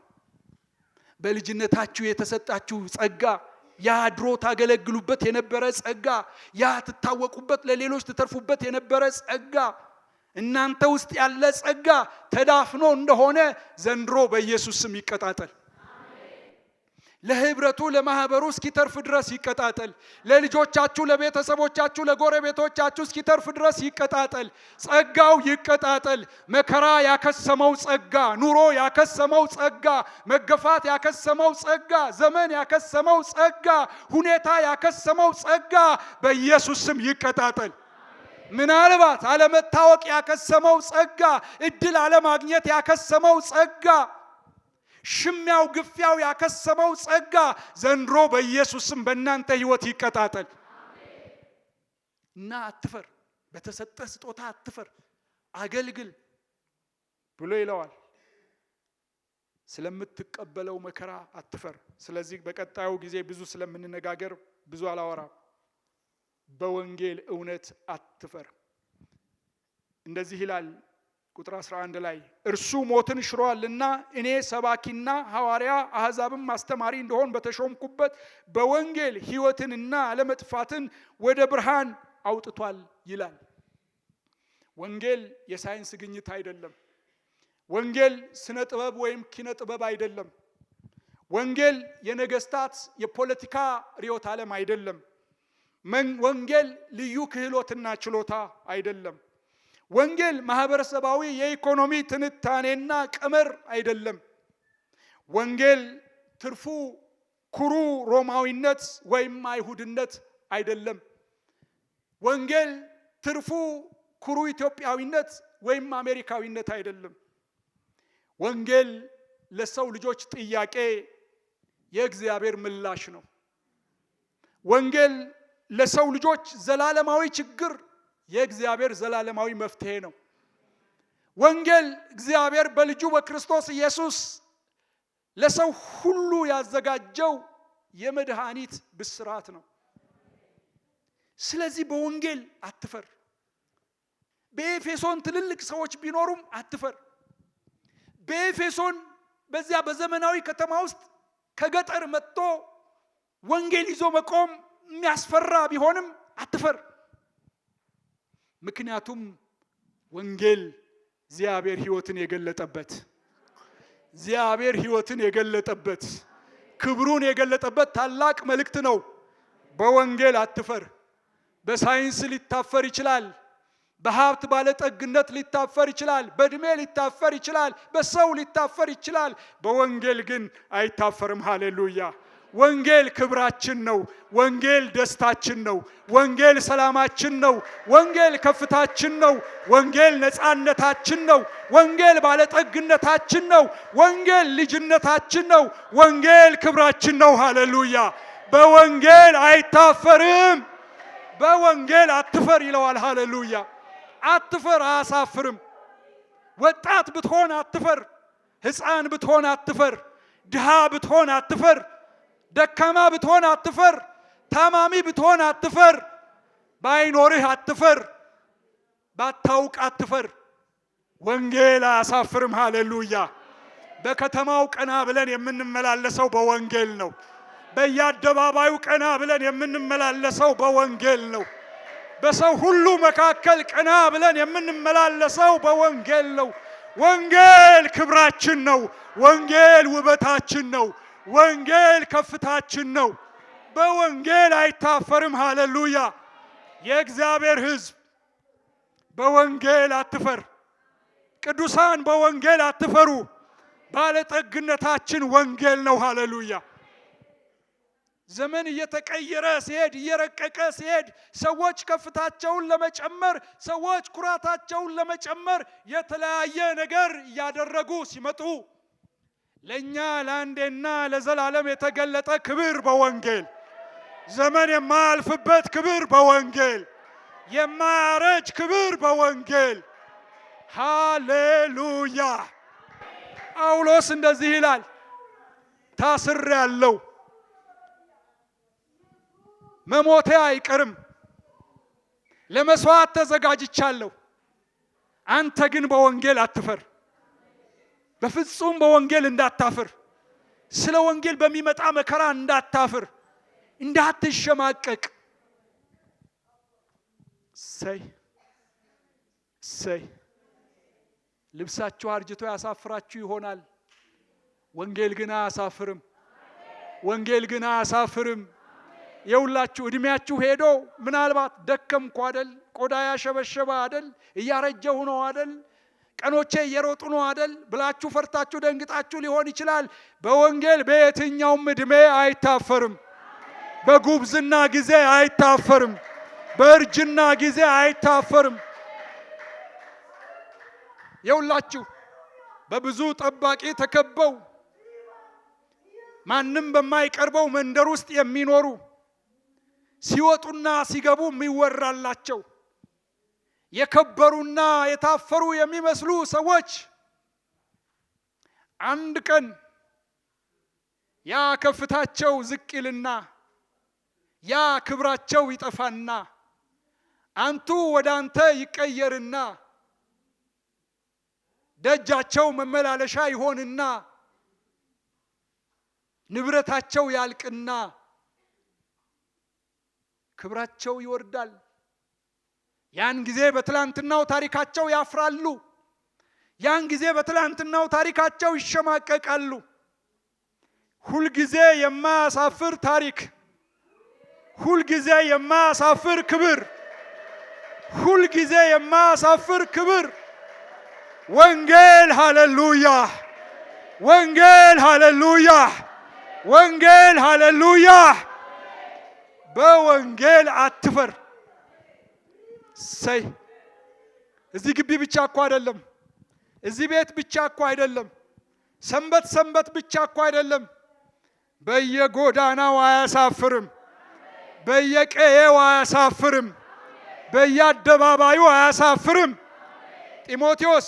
በልጅነታችሁ የተሰጣችሁ ጸጋ፣ ያ ድሮ ታገለግሉበት የነበረ ጸጋ፣ ያ ትታወቁበት ለሌሎች ትተርፉበት የነበረ ጸጋ፣ እናንተ ውስጥ ያለ ጸጋ ተዳፍኖ እንደሆነ ዘንድሮ በኢየሱስ ስም ይቀጣጠል። ለህብረቱ ለማህበሩ እስኪተርፍ ድረስ ይቀጣጠል። ለልጆቻችሁ፣ ለቤተሰቦቻችሁ፣ ለጎረቤቶቻችሁ እስኪተርፍ ድረስ ይቀጣጠል። ጸጋው ይቀጣጠል። መከራ ያከሰመው ጸጋ፣ ኑሮ ያከሰመው ጸጋ፣ መገፋት ያከሰመው ጸጋ፣ ዘመን ያከሰመው ጸጋ፣ ሁኔታ ያከሰመው ጸጋ በኢየሱስ ስም ይቀጣጠል። ምናልባት አለመታወቅ ያከሰመው ጸጋ፣ እድል አለማግኘት ያከሰመው ጸጋ፣ ሽሚያው ግፊያው ያከሰመው ጸጋ ዘንድሮ በኢየሱስም በእናንተ ህይወት ይቀጣጠል እና አትፈር፣ በተሰጠ ስጦታ አትፈር፣ አገልግል ብሎ ይለዋል። ስለምትቀበለው መከራ አትፈር። ስለዚህ በቀጣዩ ጊዜ ብዙ ስለምንነጋገር ብዙ አላወራም። በወንጌል እውነት አትፈር። እንደዚህ ይላል ቁጥር 11 ላይ እርሱ ሞትን ሽሯልና እኔ ሰባኪና ሐዋርያ አሕዛብም አስተማሪ እንደሆን በተሾምኩበት በወንጌል ሕይወትንና አለመጥፋትን ወደ ብርሃን አውጥቷል ይላል። ወንጌል የሳይንስ ግኝት አይደለም። ወንጌል ስነ ጥበብ ወይም ኪነ ጥበብ አይደለም። ወንጌል የነገስታት የፖለቲካ ርዕዮተ ዓለም አይደለም። ወንጌል ልዩ ክህሎትና ችሎታ አይደለም። ወንጌል ማህበረሰባዊ የኢኮኖሚ ትንታኔና ቀመር አይደለም። ወንጌል ትርፉ ኩሩ ሮማዊነት ወይም አይሁድነት አይደለም። ወንጌል ትርፉ ኩሩ ኢትዮጵያዊነት ወይም አሜሪካዊነት አይደለም። ወንጌል ለሰው ልጆች ጥያቄ የእግዚአብሔር ምላሽ ነው። ወንጌል ለሰው ልጆች ዘላለማዊ ችግር የእግዚአብሔር ዘላለማዊ መፍትሄ ነው። ወንጌል እግዚአብሔር በልጁ በክርስቶስ ኢየሱስ ለሰው ሁሉ ያዘጋጀው የመድኃኒት ብስራት ነው። ስለዚህ በወንጌል አትፈር። በኤፌሶን ትልልቅ ሰዎች ቢኖሩም አትፈር። በኤፌሶን በዚያ በዘመናዊ ከተማ ውስጥ ከገጠር መጥቶ ወንጌል ይዞ መቆም የሚያስፈራ ቢሆንም አትፈር። ምክንያቱም ወንጌል እግዚአብሔር ሕይወትን የገለጠበት እግዚአብሔር ሕይወትን የገለጠበት ክብሩን የገለጠበት ታላቅ መልእክት ነው። በወንጌል አትፈር። በሳይንስ ሊታፈር ይችላል። በሀብት ባለጠግነት ሊታፈር ይችላል። በእድሜ ሊታፈር ይችላል። በሰው ሊታፈር ይችላል። በወንጌል ግን አይታፈርም። ሃሌሉያ! ወንጌል ክብራችን ነው። ወንጌል ደስታችን ነው። ወንጌል ሰላማችን ነው። ወንጌል ከፍታችን ነው። ወንጌል ነፃነታችን ነው። ወንጌል ባለጠግነታችን ነው። ወንጌል ልጅነታችን ነው። ወንጌል ክብራችን ነው። ሃሌሉያ! በወንጌል አይታፈርም። በወንጌል አትፈር ይለዋል። ሃሌሉያ! አትፈር፣ አያሳፍርም። ወጣት ብትሆን አትፈር። ሕፃን ብትሆን አትፈር። ድሃ ብትሆን አትፈር። ደካማ ብትሆን አትፈር። ታማሚ ብትሆን አትፈር። ባይኖርህ አትፈር። ባታውቅ አትፈር። ወንጌል አያሳፍርም። ሃሌሉያ! በከተማው ቀና ብለን የምንመላለሰው በወንጌል ነው። በየአደባባዩ ቀና ብለን የምንመላለሰው በወንጌል ነው። በሰው ሁሉ መካከል ቀና ብለን የምንመላለሰው በወንጌል ነው። ወንጌል ክብራችን ነው። ወንጌል ውበታችን ነው። ወንጌል ከፍታችን ነው። በወንጌል አይታፈርም። ሃሌሉያ! የእግዚአብሔር ሕዝብ በወንጌል አትፈር። ቅዱሳን በወንጌል አትፈሩ። ባለጠግነታችን ወንጌል ነው። ሃሌሉያ! ዘመን እየተቀየረ ሲሄድ እየረቀቀ ሲሄድ ሰዎች ከፍታቸውን ለመጨመር ሰዎች ኩራታቸውን ለመጨመር የተለያየ ነገር እያደረጉ ሲመጡ ለኛ ለአንዴና ለዘላለም የተገለጠ ክብር በወንጌል ዘመን የማያልፍበት ክብር በወንጌል የማያረጅ ክብር በወንጌል ሃሌሉያ! ጳውሎስ እንደዚህ ይላል፣ ታስሬአለሁ፣ መሞቴ አይቀርም፣ ለመስዋዕት ተዘጋጅቻለሁ። አንተ ግን በወንጌል አትፈር። በፍጹም በወንጌል እንዳታፍር። ስለ ወንጌል በሚመጣ መከራ እንዳታፍር፣ እንዳትሸማቀቅ። ሰይ ልብሳችሁ አርጅቶ ያሳፍራችሁ ይሆናል። ወንጌል ግን አያሳፍርም። ወንጌል ግን አያሳፍርም። የሁላችሁ እድሜያችሁ ሄዶ ምናልባት ደከምኩ አይደል፣ ቆዳ ያሸበሸበ አይደል፣ እያረጀሁ ነው አይደል፣ ቀኖቼ እየሮጡ ነው አይደል ብላችሁ ፈርታችሁ ደንግጣችሁ ሊሆን ይችላል። በወንጌል በየትኛውም እድሜ አይታፈርም። በጉብዝና ጊዜ አይታፈርም። በእርጅና ጊዜ አይታፈርም። የውላችሁ በብዙ ጠባቂ ተከበው ማንም በማይቀርበው መንደር ውስጥ የሚኖሩ ሲወጡና ሲገቡ የሚወራላቸው የከበሩና የታፈሩ የሚመስሉ ሰዎች አንድ ቀን ያ ከፍታቸው ዝቅ ይልና ያ ክብራቸው ይጠፋና አንቱ ወደ አንተ ይቀየርና ደጃቸው መመላለሻ ይሆንና ንብረታቸው ያልቅና ክብራቸው ይወርዳል። ያን ጊዜ በትላንትናው ታሪካቸው ያፍራሉ። ያን ጊዜ በትላንትናው ታሪካቸው ይሸማቀቃሉ። ሁልጊዜ የማያሳፍር ታሪክ፣ ሁልጊዜ የማያሳፍር ክብር፣ ሁልጊዜ የማያሳፍር ክብር። ወንጌል ሃሌሉያ! ወንጌል ሃሌሉያ! ወንጌል ሃሌሉያ! በወንጌል አትፈር። ሰይ እዚህ ግቢ ብቻ እኮ አይደለም፣ እዚህ ቤት ብቻ እኮ አይደለም፣ ሰንበት ሰንበት ብቻ እኮ አይደለም። በየጎዳናው አያሳፍርም፣ በየቀየው አያሳፍርም፣ በየአደባባዩ አያሳፍርም። ጢሞቴዎስ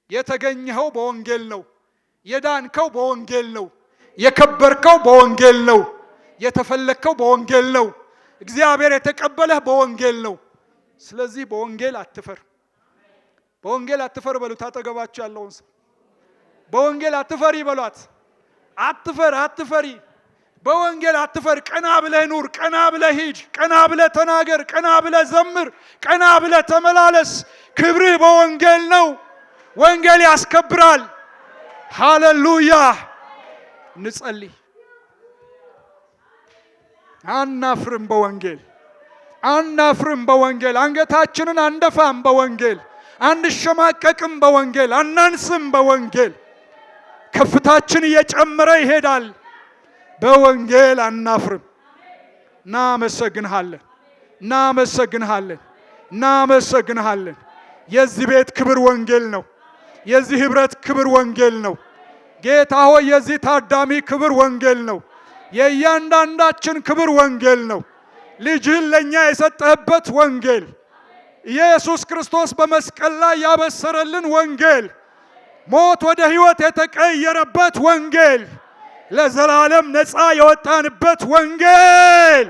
የተገኘኸው በወንጌል ነው፣ የዳንከው በወንጌል ነው፣ የከበርከው በወንጌል ነው፣ የተፈለከው በወንጌል ነው፣ እግዚአብሔር የተቀበለህ በወንጌል ነው። ስለዚህ በወንጌል አትፈር። በወንጌል አትፈር በሉት አጠገባችሁ ያለውን ሰው። በወንጌል አትፈሪ በሏት። አትፈር፣ አትፈሪ። በወንጌል አትፈር። ቀና ብለህ ኑር፣ ቀና ብለህ ሂድ፣ ቀና ብለህ ተናገር፣ ቀና ብለህ ዘምር፣ ቀና ብለህ ተመላለስ። ክብርህ በወንጌል ነው። ወንጌል ያስከብራል። ሃሌሉያ! እንጸልይ። አናፍርም በወንጌል፣ አናፍርም በወንጌል። አንገታችንን አንደፋም በወንጌል፣ አንሸማቀቅም በወንጌል፣ አናንስም በወንጌል። ከፍታችን እየጨመረ ይሄዳል። በወንጌል አናፍርም። እናመሰግንሃለን፣ እናመሰግንሃለን፣ እናመሰግንሃለን። የዚህ ቤት ክብር ወንጌል ነው። የዚህ ህብረት ክብር ወንጌል ነው። ጌታ ሆይ የዚህ ታዳሚ ክብር ወንጌል ነው። የእያንዳንዳችን ክብር ወንጌል ነው። ልጅህን ለእኛ የሰጠህበት ወንጌል፣ ኢየሱስ ክርስቶስ በመስቀል ላይ ያበሰረልን ወንጌል፣ ሞት ወደ ህይወት የተቀየረበት ወንጌል፣ ለዘላለም ነፃ የወጣንበት ወንጌል።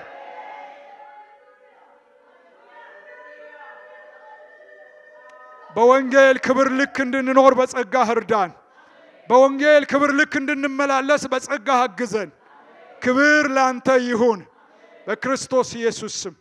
በወንጌል ክብር ልክ እንድንኖር በጸጋህ እርዳን። በወንጌል ክብር ልክ እንድንመላለስ በጸጋህ አግዘን። ክብር ላንተ ይሁን በክርስቶስ ኢየሱስ ስም።